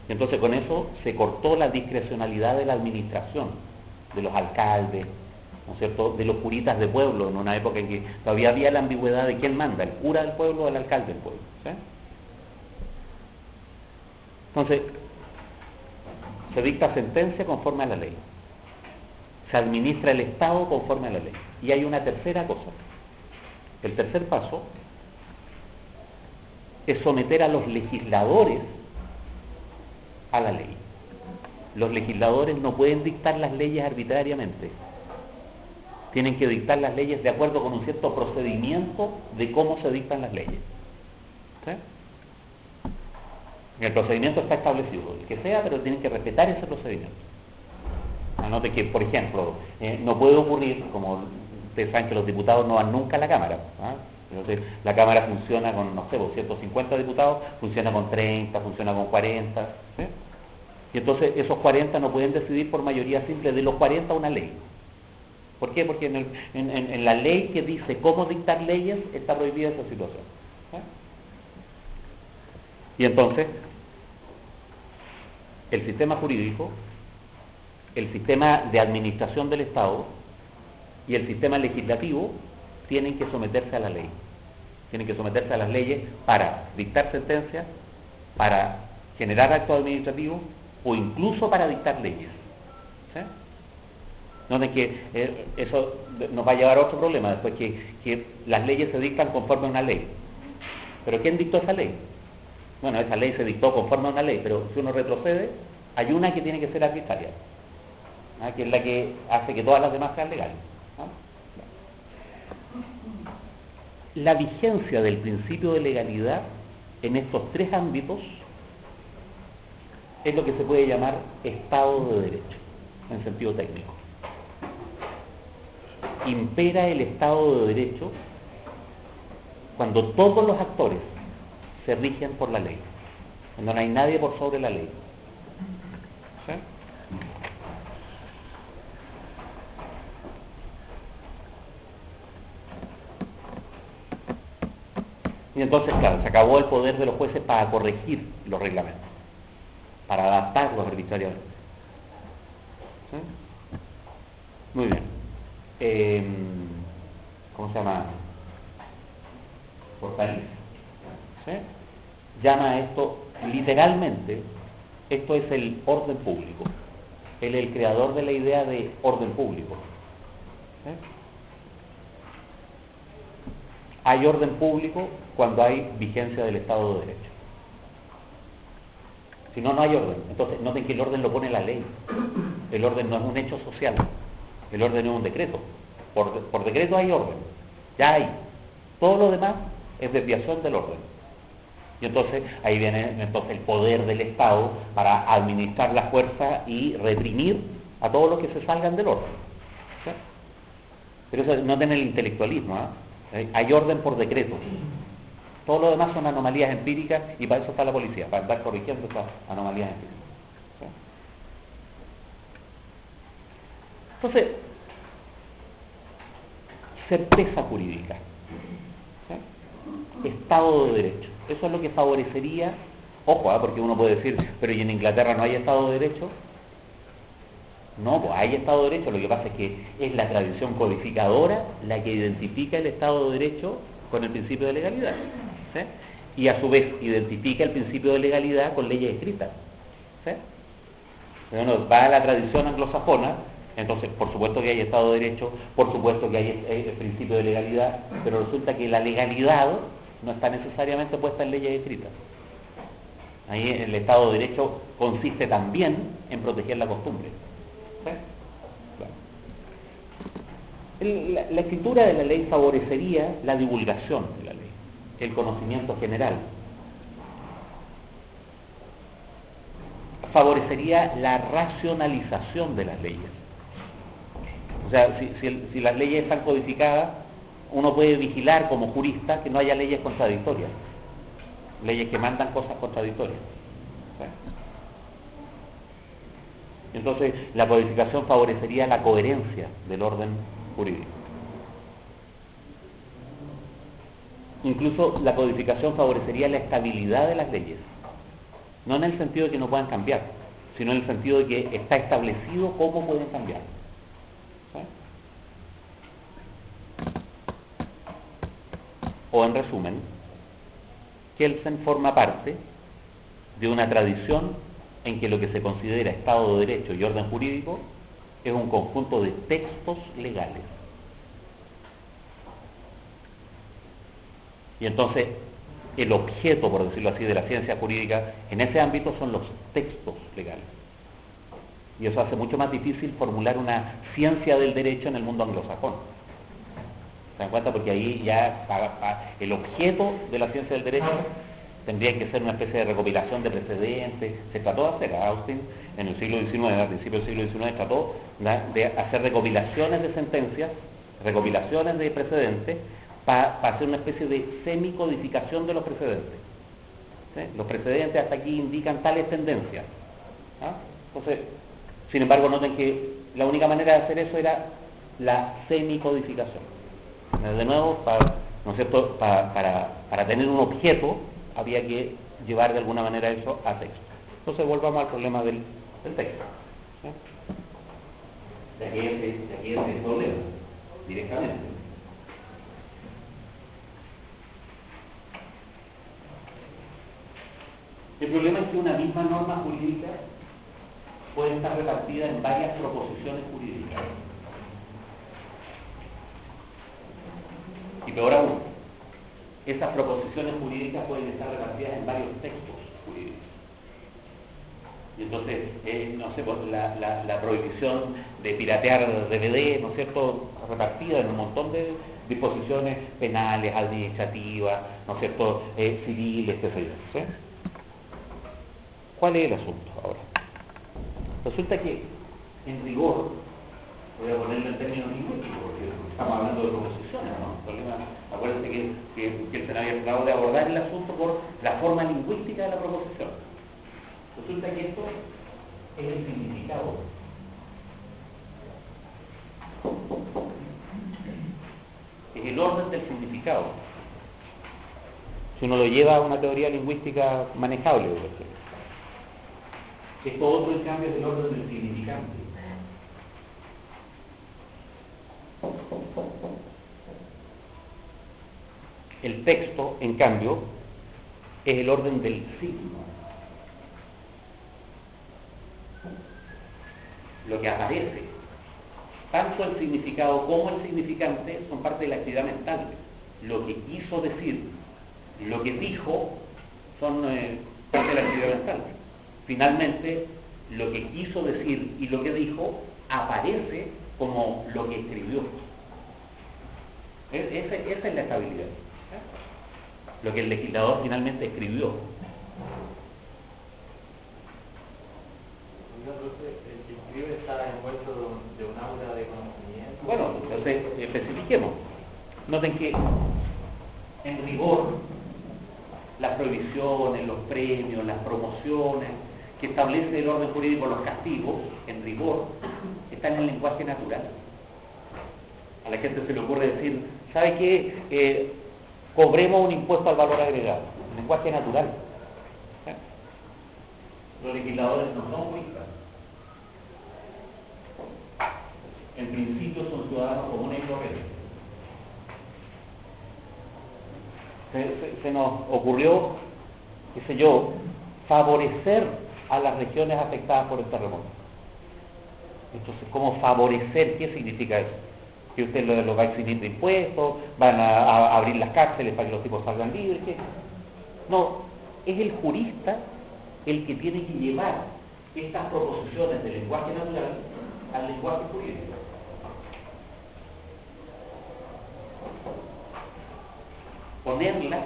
Y entonces con eso se cortó la discrecionalidad de la administración, de los alcaldes, ¿no es cierto?, de los curitas de pueblo, en una época en que todavía había la ambigüedad de quién manda, el cura del pueblo o el alcalde del pueblo. ¿Sí? Entonces, se dicta sentencia conforme a la ley, se administra el Estado conforme a la ley. Y hay una tercera cosa. El tercer paso es someter a los legisladores a la ley. Los legisladores no pueden dictar las leyes arbitrariamente. Tienen que dictar las leyes de acuerdo con un cierto procedimiento de cómo se dictan las leyes. ¿Sí? El procedimiento está establecido, el que sea, pero tienen que respetar ese procedimiento. Anote que, por ejemplo, no puede ocurrir, como ustedes saben que los diputados no van nunca a la Cámara. Entonces, la Cámara funciona con, no sé, 150 diputados, funciona con 30, funciona con 40. ¿Sí? Y entonces esos 40 no pueden decidir por mayoría simple de los 40 una ley. ¿Por qué? Porque en la ley que dice cómo dictar leyes está prohibida esa situación. ¿Sí? Y entonces, el sistema jurídico, el sistema de administración del Estado y el sistema legislativo tienen que someterse a la ley. Tienen que someterse a las leyes para dictar sentencias, para generar actos administrativos o incluso para dictar leyes. ¿Sí? Noten que eso nos va a llevar a otro problema después, que las leyes se dictan conforme a una ley. ¿Pero quién dictó esa ley? Bueno, esa ley se dictó conforme a una ley, pero si uno retrocede, hay una que tiene que ser arbitraria, que es la que hace que todas las demás sean legales. La vigencia del principio de legalidad en estos tres ámbitos es lo que se puede llamar Estado de Derecho, en sentido técnico. Impera el Estado de Derecho cuando todos los actores se rigen por la ley, cuando no hay nadie por sobre la ley. ¿Sí? Y entonces, claro, se acabó el poder de los jueces para corregir los reglamentos, para adaptarlos arbitrariamente. ¿Sí? Muy bien. ¿Cómo se llama? Fortaleza. ¿Sí? Llama a esto, literalmente, esto es el orden público. Él es el creador de la idea de orden público. ¿Sí? Hay orden público cuando hay vigencia del Estado de Derecho. Si no, no hay orden. Entonces, noten que el orden lo pone la ley. El orden no es un hecho social. El orden es un decreto. Por decreto hay orden. Ya hay. Todo lo demás es desviación del orden. Y entonces, ahí viene el poder del Estado para administrar la fuerza y reprimir a todos los que se salgan del orden. ¿Sí? Pero eso noten el intelectualismo. Hay orden por decreto. Todo lo demás son anomalías empíricas y para eso está la policía, para andar corrigiendo esas anomalías empíricas. ¿Sí? Entonces, certeza jurídica, ¿sí? Estado de Derecho. Eso es lo que favorecería, ojo, porque uno puede decir, pero ¿y en Inglaterra no hay Estado de Derecho? No, pues hay Estado de Derecho, lo que pasa es que es la tradición codificadora la que identifica el Estado de Derecho con el principio de legalidad. ¿Sí? Y a su vez identifica el principio de legalidad con leyes escritas. ¿Sí? Uno va a la tradición anglosajona, entonces por supuesto que hay Estado de Derecho, por supuesto que hay el principio de legalidad, pero resulta que la legalidad no está necesariamente puesta en leyes escritas. Ahí el Estado de Derecho consiste también en proteger la costumbre. ¿Sí? Claro. La escritura de la ley favorecería la divulgación de la ley, el conocimiento general. Favorecería la racionalización de las leyes. O sea, si las leyes están codificadas, uno puede vigilar como jurista que no haya leyes contradictorias, leyes que mandan cosas contradictorias. ¿Sí? Entonces, la codificación favorecería la coherencia del orden jurídico. Incluso la codificación favorecería la estabilidad de las leyes. no en el sentido de que no puedan cambiar, sino en el sentido de que está establecido cómo pueden cambiar. ¿Sí? O en resumen, Kelsen forma parte de una tradición en que lo que se considera Estado de Derecho y orden jurídico es un conjunto de textos legales. Y entonces, el objeto, por decirlo así, de la ciencia jurídica en ese ámbito son los textos legales. Y eso hace mucho más difícil formular una ciencia del derecho en el mundo anglosajón. ¿Se dan cuenta? Porque ahí ya el objeto de la ciencia del derecho tendría que ser una especie de recopilación de precedentes. Se trató de hacer, Austin en el siglo XIX, a principios del siglo XIX, trató de hacer recopilaciones de sentencias, recopilaciones de precedentes, para hacer una especie de semicodificación de los precedentes. ¿Sí? Los precedentes hasta aquí indican tales tendencias. ¿Ah? Entonces, sin embargo, noten que la única manera de hacer eso era la semicodificación. De nuevo, ¿no es cierto? Para tener un objeto, había que llevar de alguna manera eso a texto. Entonces, volvamos al problema del texto. ¿Sí? De aquí es el problema, directamente. El problema es que una misma norma jurídica puede estar repartida en varias proposiciones jurídicas. Y peor aún, esas proposiciones jurídicas pueden estar repartidas en varios textos jurídicos. Y entonces, no sé, la prohibición de piratear DVD, ¿no es cierto?, repartida en un montón de disposiciones penales, administrativas, ¿no es cierto?, civiles, qué sé yo, ¿sí? ¿Cuál es el asunto ahora? Resulta que, en rigor, voy a ponerlo en términos lingüísticos, porque estamos hablando de proposiciones, ¿no? El problema, acuérdense que el Senado había tratado de abordar el asunto por la forma lingüística de la proposición. Resulta que esto es el significado. Es el orden del significado. Si uno lo lleva a una teoría lingüística manejable, por ejemplo. Esto otro, en cambio, es el orden del significante. El texto, en cambio, es el orden del signo. Lo que aparece, tanto el significado como el significante, son parte de la actividad mental. Lo que quiso decir, lo que dijo, son parte de la actividad mental. Finalmente, lo que quiso decir y lo que dijo aparece como lo que escribió. Esa es la estabilidad. Lo que el legislador finalmente escribió. El que escribe está envuelto de un aura de conocimiento. Bueno, entonces especifiquemos. Noten que, en rigor, las prohibiciones, los premios, las promociones que establece el orden jurídico, los castigos, en rigor, están en el lenguaje natural. A la gente se le ocurre decir, ¿sabe qué? Cobremos un impuesto al valor agregado. Lenguaje natural. ¿Sí? Los legisladores no son juristas. En principio son ciudadanos comunes y corrientes. Se nos ocurrió, qué sé yo, favorecer a las regiones afectadas por el terremoto. Entonces, ¿cómo favorecer? ¿Qué significa eso? Que usted lo va a eximir de impuestos, van a abrir las cárceles para que los tipos salgan libres. ¿Qué? No, es el jurista el que tiene que llevar estas proposiciones del lenguaje natural al lenguaje jurídico. Ponerlas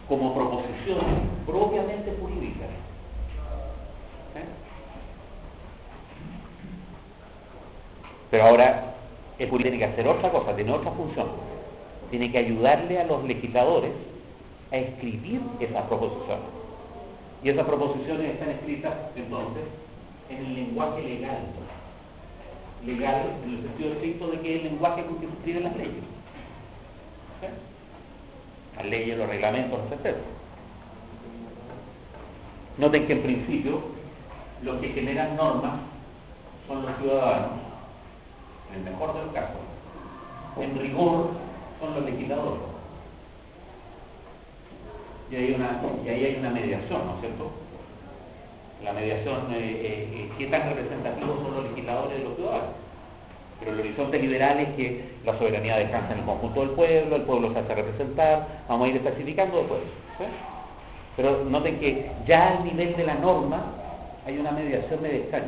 como proposiciones propiamente jurídicas. Pero ahora el jurídico tiene que hacer otra cosa, tiene otra función. Tiene que ayudarle a los legisladores a escribir esas proposiciones. Y esas proposiciones están escritas, entonces, en el lenguaje legal. Legal en el sentido estricto de que es el lenguaje con que se escriben las leyes. Las leyes, los reglamentos, etc. Noten que en principio los que generan normas son los ciudadanos, en el mejor de los casos. En rigor son los legisladores. Y ahí hay una mediación, ¿no es cierto? La mediación, ¿qué tan representativos son los legisladores de los ciudadanos? Pero el horizonte liberal es que la soberanía descansa en el conjunto del pueblo, el pueblo se hace representar, vamos a ir especificando después. ¿Sí? Pero noten que ya al nivel de la norma hay una mediación media extraña.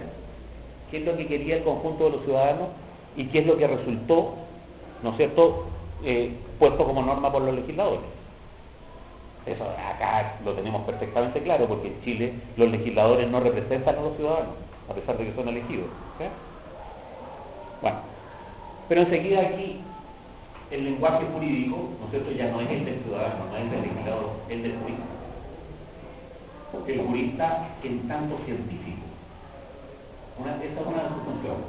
¿Qué es lo que quería el conjunto de los ciudadanos y qué es lo que resultó, ¿no es cierto?, puesto como norma por los legisladores? Eso acá lo tenemos perfectamente claro, porque en Chile los legisladores no representan a los ciudadanos, a pesar de que son elegidos. ¿Sí? Bueno, pero enseguida aquí el lenguaje jurídico, ¿no es cierto?, ya no es el del ciudadano, no es el del legislador, es el del jurista. El jurista en tanto científico. Esa es una de sus funciones.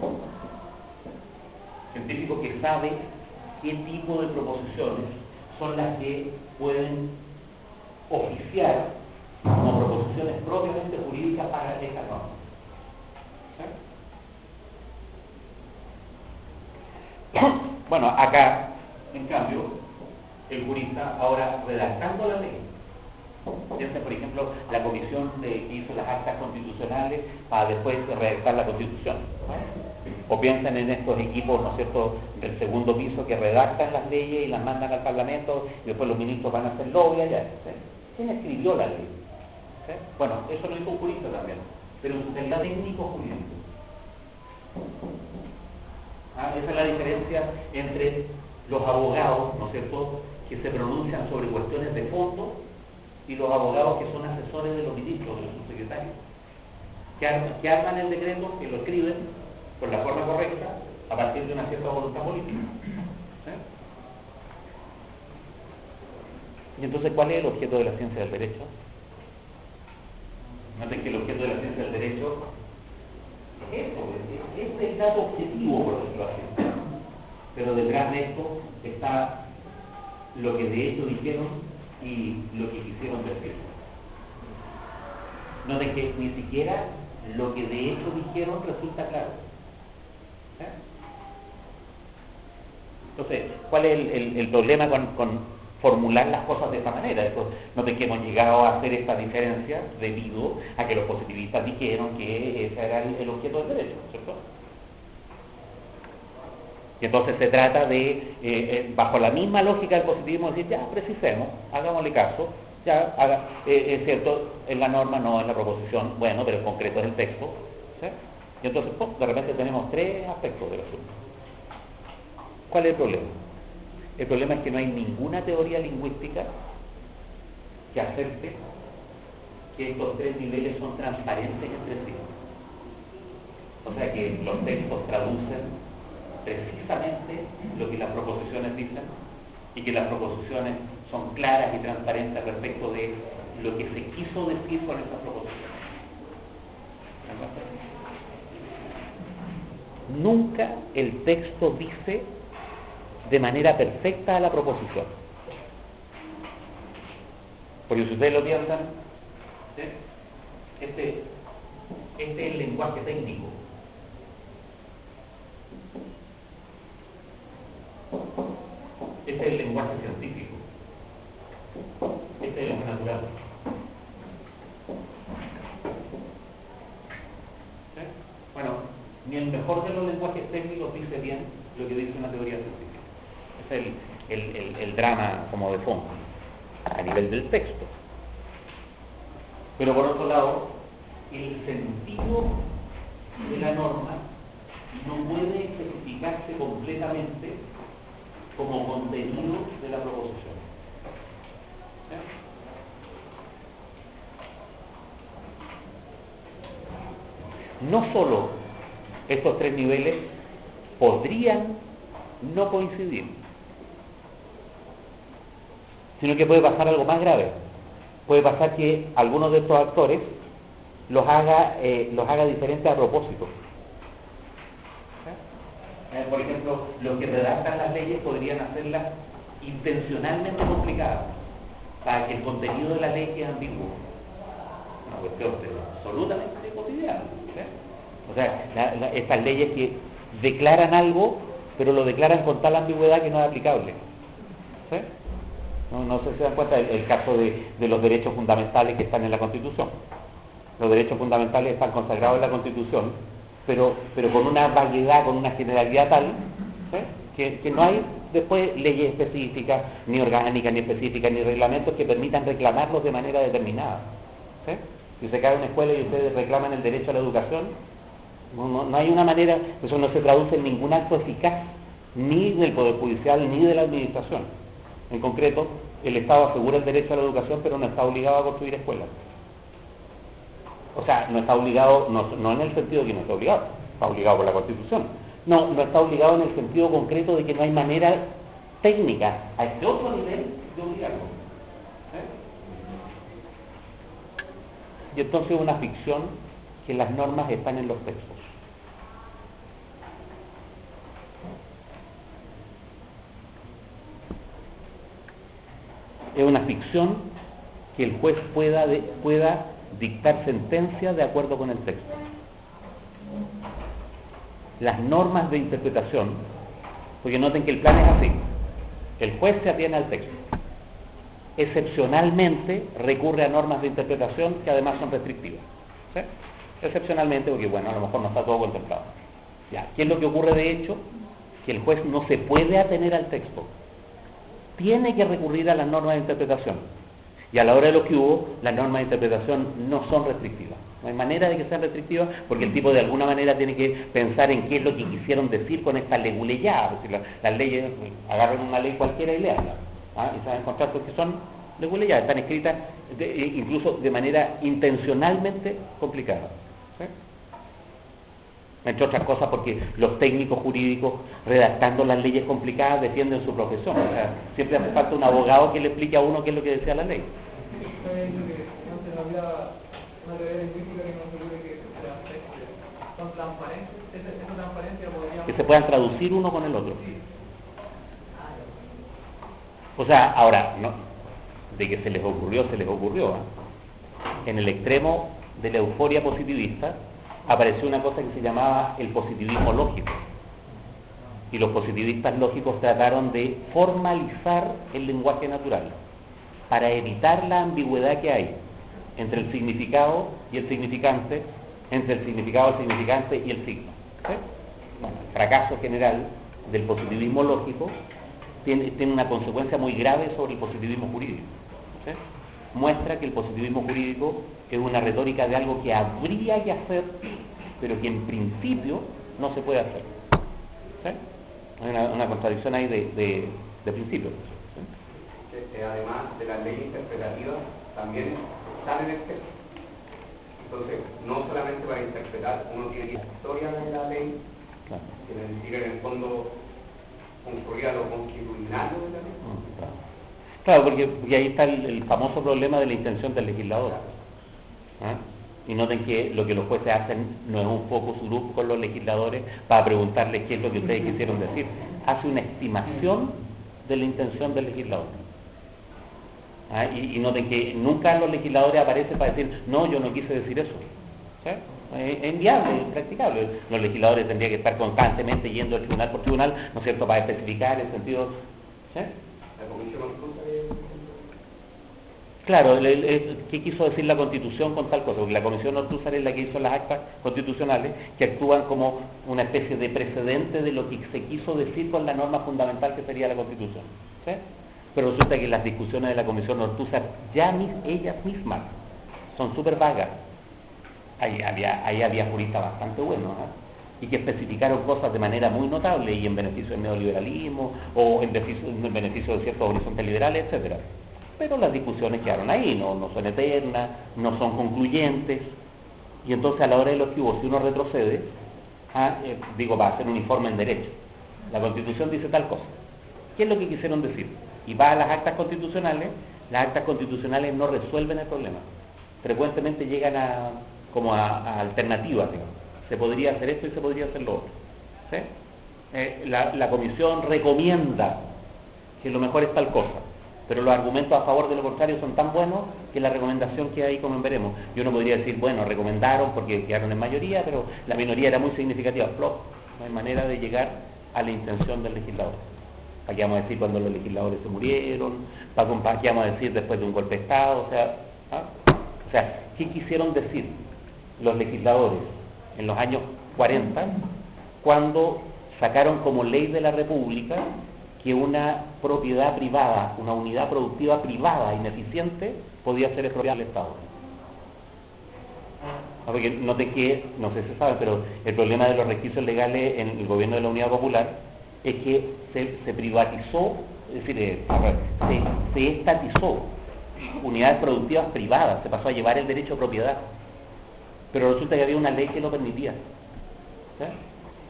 Científico que sabe qué tipo de proposiciones son las que pueden oficiar como proposiciones propiamente jurídicas para esta norma. ¿Sí? Bueno, acá, en cambio, el jurista ahora redactando la ley, piensa, por ejemplo, la comisión que hizo las actas constitucionales para después redactar la Constitución, ¿no? O piensan en estos equipos, ¿no es cierto?, del segundo piso que redactan las leyes y las mandan al Parlamento y después los ministros van a hacer lobby allá. ¿Sí? ¿Quién escribió la ley? ¿Sí? Bueno, eso lo hizo un jurista también, pero en su calidad técnico jurídico. Esa es la diferencia entre los abogados, ¿no es cierto?, que se pronuncian sobre cuestiones de fondo y los abogados que son asesores de los ministros, de los subsecretarios, que arman el decreto, que lo escriben con la forma correcta a partir de una cierta voluntad política. ¿Sí? Y entonces, ¿cuál es el objeto de la ciencia del derecho? Noten que el objeto de la ciencia del derecho es esto, es el dato objetivo, por decirlo así. Pero detrás de esto está lo que de hecho dijeron y lo que quisieron decir. Noten que ni siquiera lo que de hecho dijeron resulta claro. ¿Sí? Entonces, ¿cuál es el problema con formular las cosas de esta manera? Noten que hemos llegado a hacer esta diferencia debido a que los positivistas dijeron que ese era el objeto del derecho, ¿cierto? Y entonces se trata de, bajo la misma lógica del positivismo, decir, ya, precisemos, hagámosle caso, ya, es cierto, en la norma, no en la proposición, bueno, pero en concreto es el texto, ¿sí? Y entonces, pues, de repente tenemos tres aspectos del asunto. ¿Cuál es el problema? El problema es que no hay ninguna teoría lingüística que acepte que estos tres niveles son transparentes entre sí. O sea, que los textos traducen precisamente lo que las proposiciones dicen y que las proposiciones son claras y transparentes respecto de lo que se quiso decir con esas proposiciones. Nunca el texto dice de manera perfecta a la proposición. Porque si ustedes lo piensan, ¿sí?, este es el lenguaje técnico. Este es el lenguaje científico. Este es el lenguaje natural. ¿Sí? Bueno, ni el mejor de los lenguajes técnicos dice bien lo que dice una teoría científica. Es el drama como de fondo, a nivel del texto. Pero por otro lado, el sentido de la norma no puede especificarse completamente como contenido de la proposición. ¿Sí? No solo estos tres niveles podrían no coincidir, sino que puede pasar algo más grave. Puede pasar que algunos de estos actores los haga diferentes a propósito. Por ejemplo, los que redactan las leyes podrían hacerlas intencionalmente complicadas para que el contenido de la ley quede ambiguo. una cuestión absolutamente cotidiana. ¿Sí? O sea, estas leyes que declaran algo, pero lo declaran con tal ambigüedad que no es aplicable. ¿Sí? No sé si se dan cuenta el caso de los derechos fundamentales que están en la Constitución. Los derechos fundamentales están consagrados en la Constitución, pero con una vaguedad, con una generalidad tal, ¿sí? que no hay después leyes específicas, ni orgánicas, ni específicas, ni reglamentos que permitan reclamarlos de manera determinada. ¿Sí? Si se cae una escuela y ustedes reclaman el derecho a la educación, no hay una manera, eso no se traduce en ningún acto eficaz, ni del Poder Judicial, ni de la Administración. En concreto, el Estado asegura el derecho a la educación, pero no está obligado a construir escuelas. O sea, no está obligado, no en el sentido de que no está obligado por la Constitución. No está obligado en el sentido concreto de que no hay manera técnica a este otro nivel de obligarlo. Y entonces es una ficción que las normas están en los textos. Es una ficción que el juez pueda dictar sentencia de acuerdo con el texto. Las normas de interpretación, porque noten que el plan es así: el juez se atiene al texto, excepcionalmente recurre a normas de interpretación que además son restrictivas. ¿Sí? Excepcionalmente, porque bueno, a lo mejor no está todo contemplado. Ya, ¿qué es lo que ocurre de hecho? Que el juez no se puede atener al texto, tiene que recurrir a las normas de interpretación. Y a la hora de lo que hubo, las normas de interpretación no son restrictivas. No hay manera de que sean restrictivas, porque el tipo de alguna manera tiene que pensar en qué es lo que quisieron decir con esta leguleyada. Las leyes, agarran una ley cualquiera y leanla, y se van a encontrar porque son leguleyadas, están escritas incluso de manera intencionalmente complicada. ¿Sí? Entre otras cosas porque los técnicos jurídicos redactando las leyes complicadas defienden su profesión. O sea, siempre hace falta un abogado que le explique a uno qué es lo que decía la ley. Que se puedan traducir uno con el otro. O sea, ahora, no, de que se les ocurrió, ¿eh? En el extremo de la euforia positivista apareció una cosa que se llamaba el positivismo lógico. Y los positivistas lógicos trataron de formalizar el lenguaje natural para evitar la ambigüedad que hay entre el significado y el significante, entre el significado, el significante y el signo. ¿Sí? Bueno, el fracaso general del positivismo lógico tiene una consecuencia muy grave sobre el positivismo jurídico. ¿Sí? Muestra que el positivismo jurídico es una retórica de algo que habría que hacer, pero que en principio no se puede hacer. ¿Sí? Hay una contradicción ahí de principio. ¿Sí? Además de las leyes interpretativas, también están en el texto. Entonces, no solamente para interpretar, uno tiene la historia de la ley, claro, que decir en el fondo concurrir a lo constitucional de la ley. Claro, porque ahí está el famoso problema de la intención del legislador. Y noten que lo que los jueces hacen no es un focus group con los legisladores para preguntarles qué es lo que ustedes quisieron decir. Hace una estimación de la intención del legislador. Y noten que nunca los legisladores aparecen para decir, no, yo no quise decir eso. ¿Sí? Es inviable, es impracticable. Los legisladores tendrían que estar constantemente yendo de tribunal por tribunal, ¿no es cierto?, para especificar el sentido. ¿Sí? La comisión Ortúzar Claro, ¿qué quiso decir la Constitución con tal cosa? Porque la Comisión Ortúzar es la que hizo las actas constitucionales que actúan como una especie de precedente de lo que se quiso decir con la norma fundamental que sería la Constitución. ¿Sí? Pero resulta que las discusiones de la Comisión Ortúzar, ellas mismas, son súper vagas. Ahí había juristas bastante buenos, y que especificaron cosas de manera muy notable y en beneficio del neoliberalismo o en beneficio de ciertos horizontes liberales, etcétera. Pero las discusiones quedaron ahí, no son eternas, no son concluyentes, y entonces a la hora de los que hubo, si uno retrocede, va a hacer un informe en derecho. La Constitución dice tal cosa. ¿Qué es lo que quisieron decir? Y va a las actas constitucionales, las actas constitucionales no resuelven el problema. Frecuentemente llegan a alternativas, digamos. Se podría hacer esto y se podría hacer lo otro. ¿Sí? La comisión recomienda que lo mejor es tal cosa, pero los argumentos a favor de lo contrario son tan buenos que la recomendación queda ahí como veremos. Yo no podría decir, bueno, recomendaron porque quedaron en mayoría, pero la minoría era muy significativa. Flop, no hay manera de llegar a la intención del legislador. Aquí vamos a decir cuando los legisladores se murieron, aquí vamos a decir después de un golpe de Estado, o sea, ¿qué quisieron decir los legisladores en los años 40 cuando sacaron como ley de la República que una propiedad privada, una unidad productiva privada ineficiente podía ser expropiada del Estado? Porque no sé si se sabe, pero el problema de los requisitos legales en el gobierno de la Unidad Popular es que se privatizó, es decir, se estatizó unidades productivas privadas, se pasó a llevar el derecho a propiedad, pero resulta que había una ley que lo permitía. ¿Sí?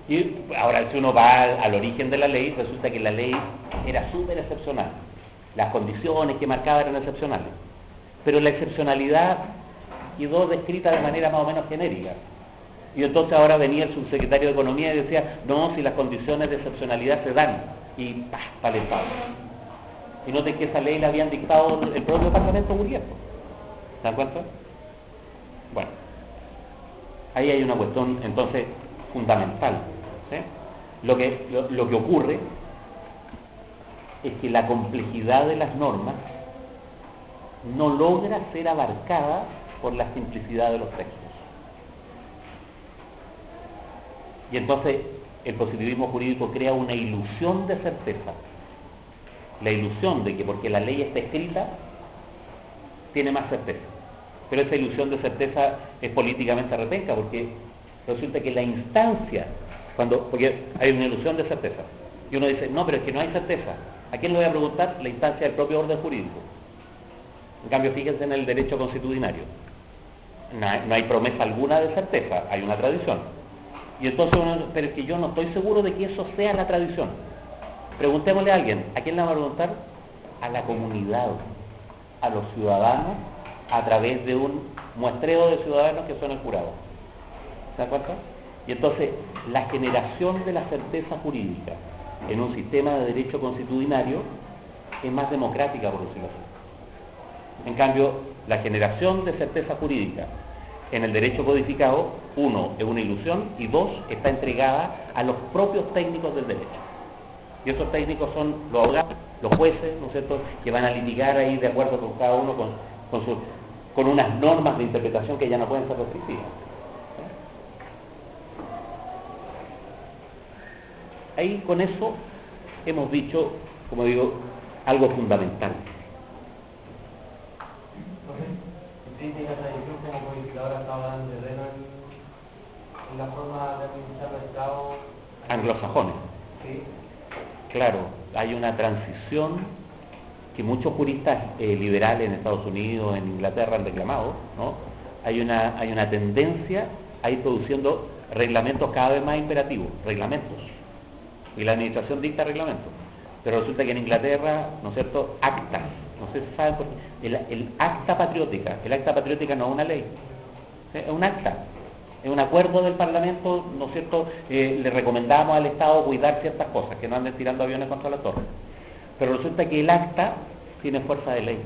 Y ahora si uno va al origen de la ley, resulta que la ley era súper excepcional, las condiciones que marcaba eran excepcionales, pero la excepcionalidad quedó descrita de manera más o menos genérica. Y entonces ahora venía el subsecretario de Economía y decía, no, si las condiciones de excepcionalidad se dan, y para el Estado. Y noten que esa ley la habían dictado el propio Parlamento Gurriel. ¿Se dan cuenta? Bueno, ahí hay una cuestión entonces fundamental. ¿Sí? Lo que ocurre es que la complejidad de las normas no logra ser abarcada por la simplicidad de los textos. Y entonces el positivismo jurídico crea una ilusión de certeza. La ilusión de que porque la ley está escrita, tiene más certeza. Pero esa ilusión de certeza es políticamente repenca, porque resulta que la instancia, porque hay una ilusión de certeza, y uno dice, no, pero es que no hay certeza. ¿A quién le voy a preguntar? La instancia del propio orden jurídico. En cambio, fíjense en el derecho consuetudinario. No hay promesa alguna de certeza, hay una tradición. Y entonces pero es que yo no estoy seguro de que eso sea la tradición. Preguntémosle a alguien, ¿a quién le vamos a preguntar? A la comunidad, a los ciudadanos, a través de un muestreo de ciudadanos que son el jurado. ¿Se dan cuenta? Y entonces, la generación de la certeza jurídica en un sistema de derecho consuetudinario es más democrática, por decirlo así. En cambio, la generación de certeza jurídica en el derecho codificado, uno, es una ilusión, y dos, está entregada a los propios técnicos del derecho. Y esos técnicos son los abogados, los jueces, ¿no es cierto?, que van a litigar ahí de acuerdo con cada uno con unas normas de interpretación que ya no pueden ser restrictivas. Ahí con eso hemos dicho, como digo, algo fundamental. Crítica esa edición como codificadora estaba dando terreno en la forma de administrar el Estado Anglosajones. Sí. Claro, hay una transición que muchos juristas liberales en Estados Unidos, en Inglaterra han reclamado, ¿no? Hay una tendencia a ir produciendo reglamentos cada vez más imperativos, reglamentos, y la administración dicta reglamentos, pero resulta que en Inglaterra, ¿no es cierto?, actas, no sé si saben por qué, el acta patriótica no es una ley, es un acta, es un acuerdo del Parlamento, ¿no es cierto?, le recomendamos al Estado cuidar ciertas cosas, que no anden tirando aviones contra la torre, pero resulta que el acta tiene fuerza de ley.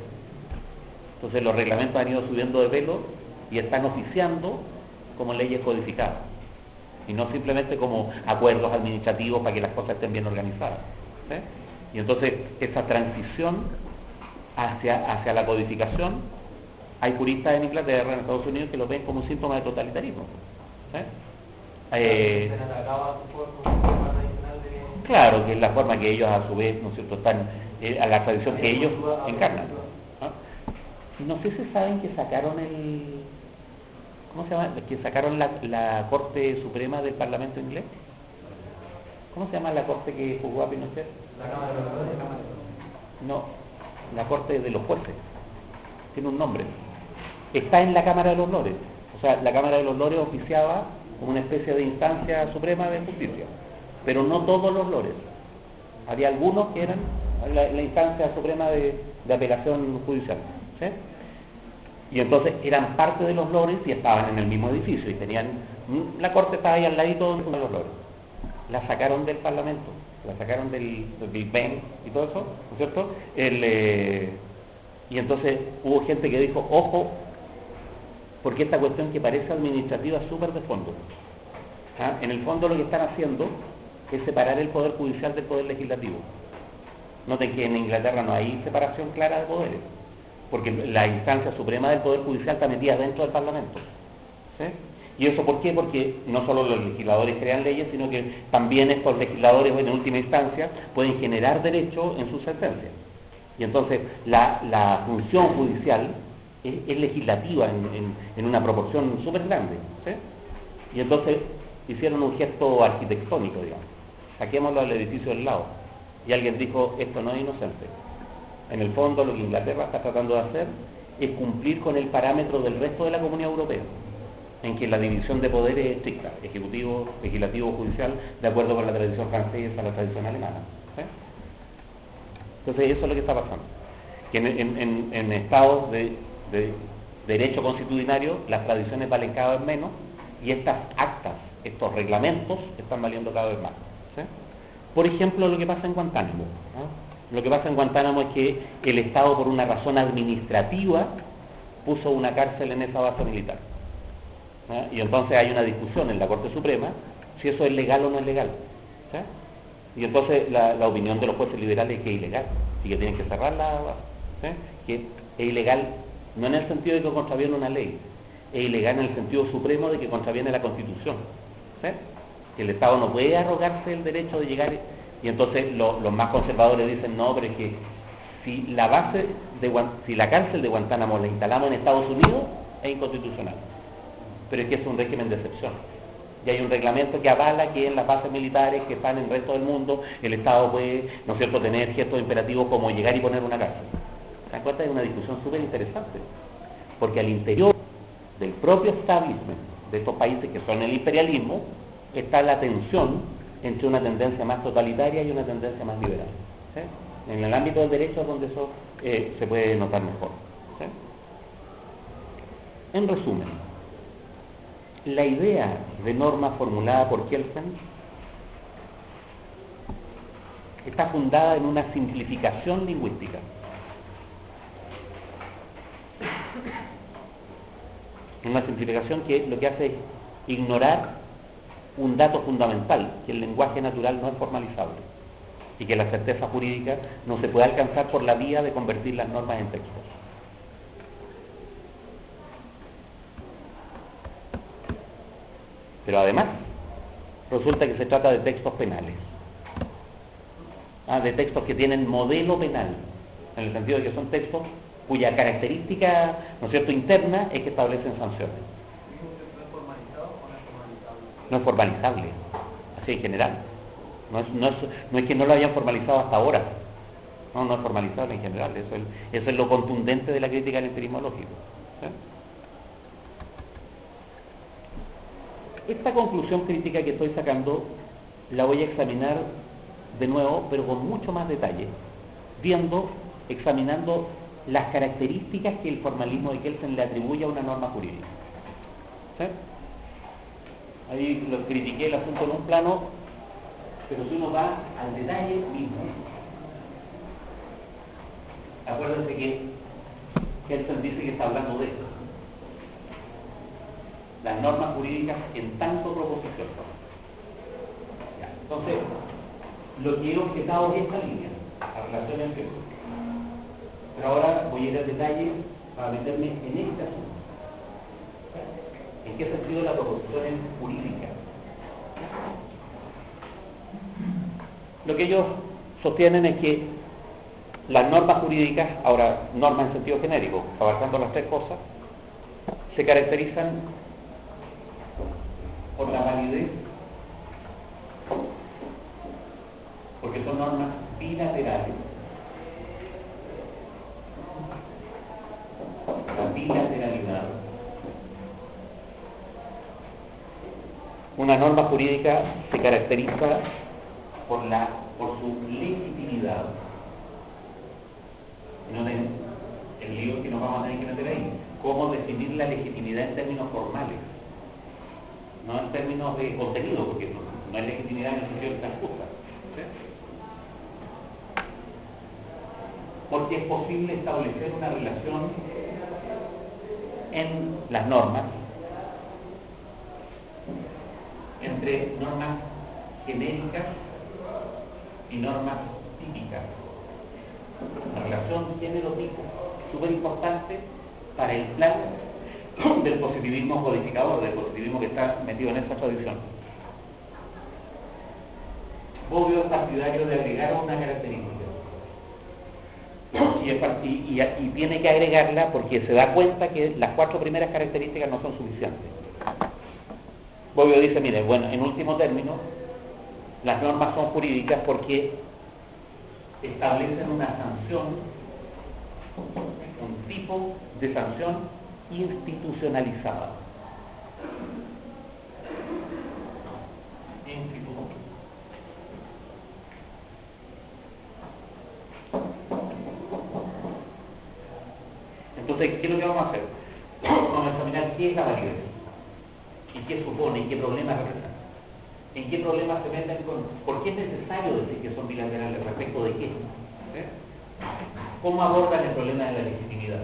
Entonces los reglamentos han ido subiendo de pelo y están oficiando como leyes codificadas, y no simplemente como acuerdos administrativos para que las cosas estén bien organizadas, ¿sí? Y entonces esa transición hacia la codificación, hay juristas en Inglaterra, en Estados Unidos, que lo ven como un síntoma de totalitarismo, ¿sí? Claro, que es la forma que ellos a su vez, ¿no es cierto?, están a la tradición que ellos encarnan, ¿no? No sé si saben que sacaron ¿cómo se llama? Que sacaron la Corte Suprema del Parlamento inglés. ¿Cómo se llama la corte que juzgó a Pinochet? La Cámara de los Lores. No, la Corte de los Jueces. Tiene un nombre. Está en la Cámara de los Lores. O sea, la Cámara de los Lores oficiaba como una especie de instancia suprema de justicia. Pero no todos los lores. Había algunos que eran la instancia suprema de apelación judicial, ¿sí? Y entonces eran parte de los lores y estaban en el mismo edificio y tenían, la corte estaba ahí al ladito de los lores. la sacaron del Parlamento, la sacaron del Big Bang y todo eso, ¿no es cierto? Y entonces hubo gente que dijo, ojo, porque esta cuestión que parece administrativa es súper de fondo. ¿Ah? En el fondo lo que están haciendo es separar el poder judicial del poder legislativo. Noten que en Inglaterra no hay separación clara de poderes, porque la instancia suprema del poder judicial está metida dentro del Parlamento. ¿Sí? ¿Y eso por qué? Porque no solo los legisladores crean leyes, sino que también estos legisladores, en última instancia, pueden generar derechos en sus sentencias. Y entonces la función judicial es legislativa en una proporción súper grande. ¿Sí? Y entonces hicieron un gesto arquitectónico, digamos. Saquémoslo al edificio del lado. Y alguien dijo, esto no es inocente. En el fondo lo que Inglaterra está tratando de hacer es cumplir con el parámetro del resto de la Comunidad Europea, en que la división de poderes es estricta, ejecutivo, legislativo, judicial, de acuerdo con la tradición francesa, la tradición alemana. ¿Sí? Entonces eso es lo que está pasando. Que en estados de derecho constitucionario las tradiciones valen cada vez menos y estas actas, estos reglamentos están valiendo cada vez más. ¿Sí? Por ejemplo, lo que pasa en Guantánamo. ¿No? Lo que pasa en Guantánamo es que el Estado, por una razón administrativa, puso una cárcel en esa base militar. ¿No? Y entonces hay una discusión en la Corte Suprema si eso es legal o no es legal. ¿Sí? Y entonces la opinión de los jueces liberales es que es ilegal y que tienen que cerrar la base. ¿Sí? Que es ilegal no en el sentido de que contraviene una ley, es ilegal en el sentido supremo de que contraviene la Constitución. ¿Sí? Que el Estado no puede arrogarse el derecho de llegar, y entonces los más conservadores dicen, no, pero es que si la cárcel de Guantánamo la instalamos en Estados Unidos, es inconstitucional. Pero es que es un régimen de excepción. Y hay un reglamento que avala que en las bases militares que están en el resto del mundo, el Estado puede, ¿no es cierto?, tener gestos imperativos como llegar y poner una cárcel. ¿Se dan cuenta? Es una discusión súper interesante. Porque al interior del propio establishment de estos países que son el imperialismo, está la tensión entre una tendencia más totalitaria y una tendencia más liberal. ¿Sí? En el ámbito del derecho es donde eso se puede notar mejor. ¿Sí? En resumen, la idea de norma formulada por Kelsen está fundada en una simplificación lingüística. Una simplificación que lo que hace es ignorar un dato fundamental, que el lenguaje natural no es formalizable y que la certeza jurídica no se puede alcanzar por la vía de convertir las normas en textos. Pero además, resulta que se trata de textos penales, de textos que tienen modelo penal, en el sentido de que son textos cuya característica, ¿no es cierto?, interna es que establecen sanciones. No es formalizable, así en general. No es que no lo hayan formalizado hasta ahora. No es formalizable en general. Eso es lo contundente de la crítica al empirismo lógico. ¿Sí? Esta conclusión crítica que estoy sacando la voy a examinar de nuevo, pero con mucho más detalle, examinando las características que el formalismo de Kelsen le atribuye a una norma jurídica. ¿Sí? Ahí lo critiqué el asunto en un plano, pero si uno va al detalle mismo, acuérdense que Kelsen dice que está hablando de esto, las normas jurídicas en tanto proposición. Ya, entonces, lo que he objetado es esta línea, la relación entre eso. Pero ahora voy a ir al detalle para meterme en este asunto. ¿En qué sentido la proposición es jurídica? Lo que ellos sostienen es que las normas jurídicas, ahora normas en sentido genérico, abarcando las tres cosas, se caracterizan por la validez, porque son normas bilaterales. La bilateralidad. Una norma jurídica se caracteriza por su legitimidad. No es el lío que nos vamos a tener que meter ahí. ¿Cómo definir la legitimidad en términos formales? No en términos de contenido, porque no es legitimidad en el sentido que está justa. ¿Sí? Porque es posible establecer una relación en las normas entre normas genéricas y normas típicas. La relación género-tipo es súper importante para el plan del positivismo codificador, del positivismo que está metido en esa tradición. Bobbio es partidario de agregar una característica y tiene que agregarla porque se da cuenta que las 4 primeras características no son suficientes. Bobbio dice, mire, bueno, en último término, las normas son jurídicas porque establecen una sanción, un tipo de sanción institucionalizada. Entonces, ¿qué es lo que vamos a hacer? Vamos a examinar qué es la validez y qué supone y qué problemas representa. ¿En qué problemas se meten por qué es necesario decir que son bilaterales? ¿Respecto de qué? ¿Cómo abordan el problema de la legitimidad?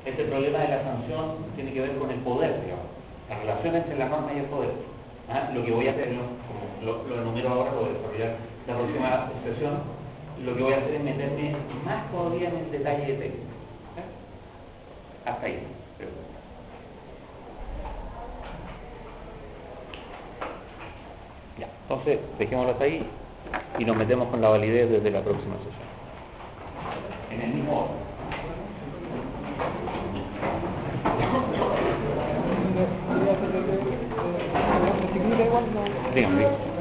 Este problema de la sanción tiene que ver con el poder, digamos, la relación entre la norma y el poder. Lo que voy a hacer, lo enumero ahora, lo voy a desarrollar la próxima sesión, lo que voy a hacer es meterme más todavía en el detalle de texto. Hasta ahí. Ya, entonces dejémoslo hasta ahí y nos metemos con la validez desde la próxima sesión. En el mismo orden. Dígame.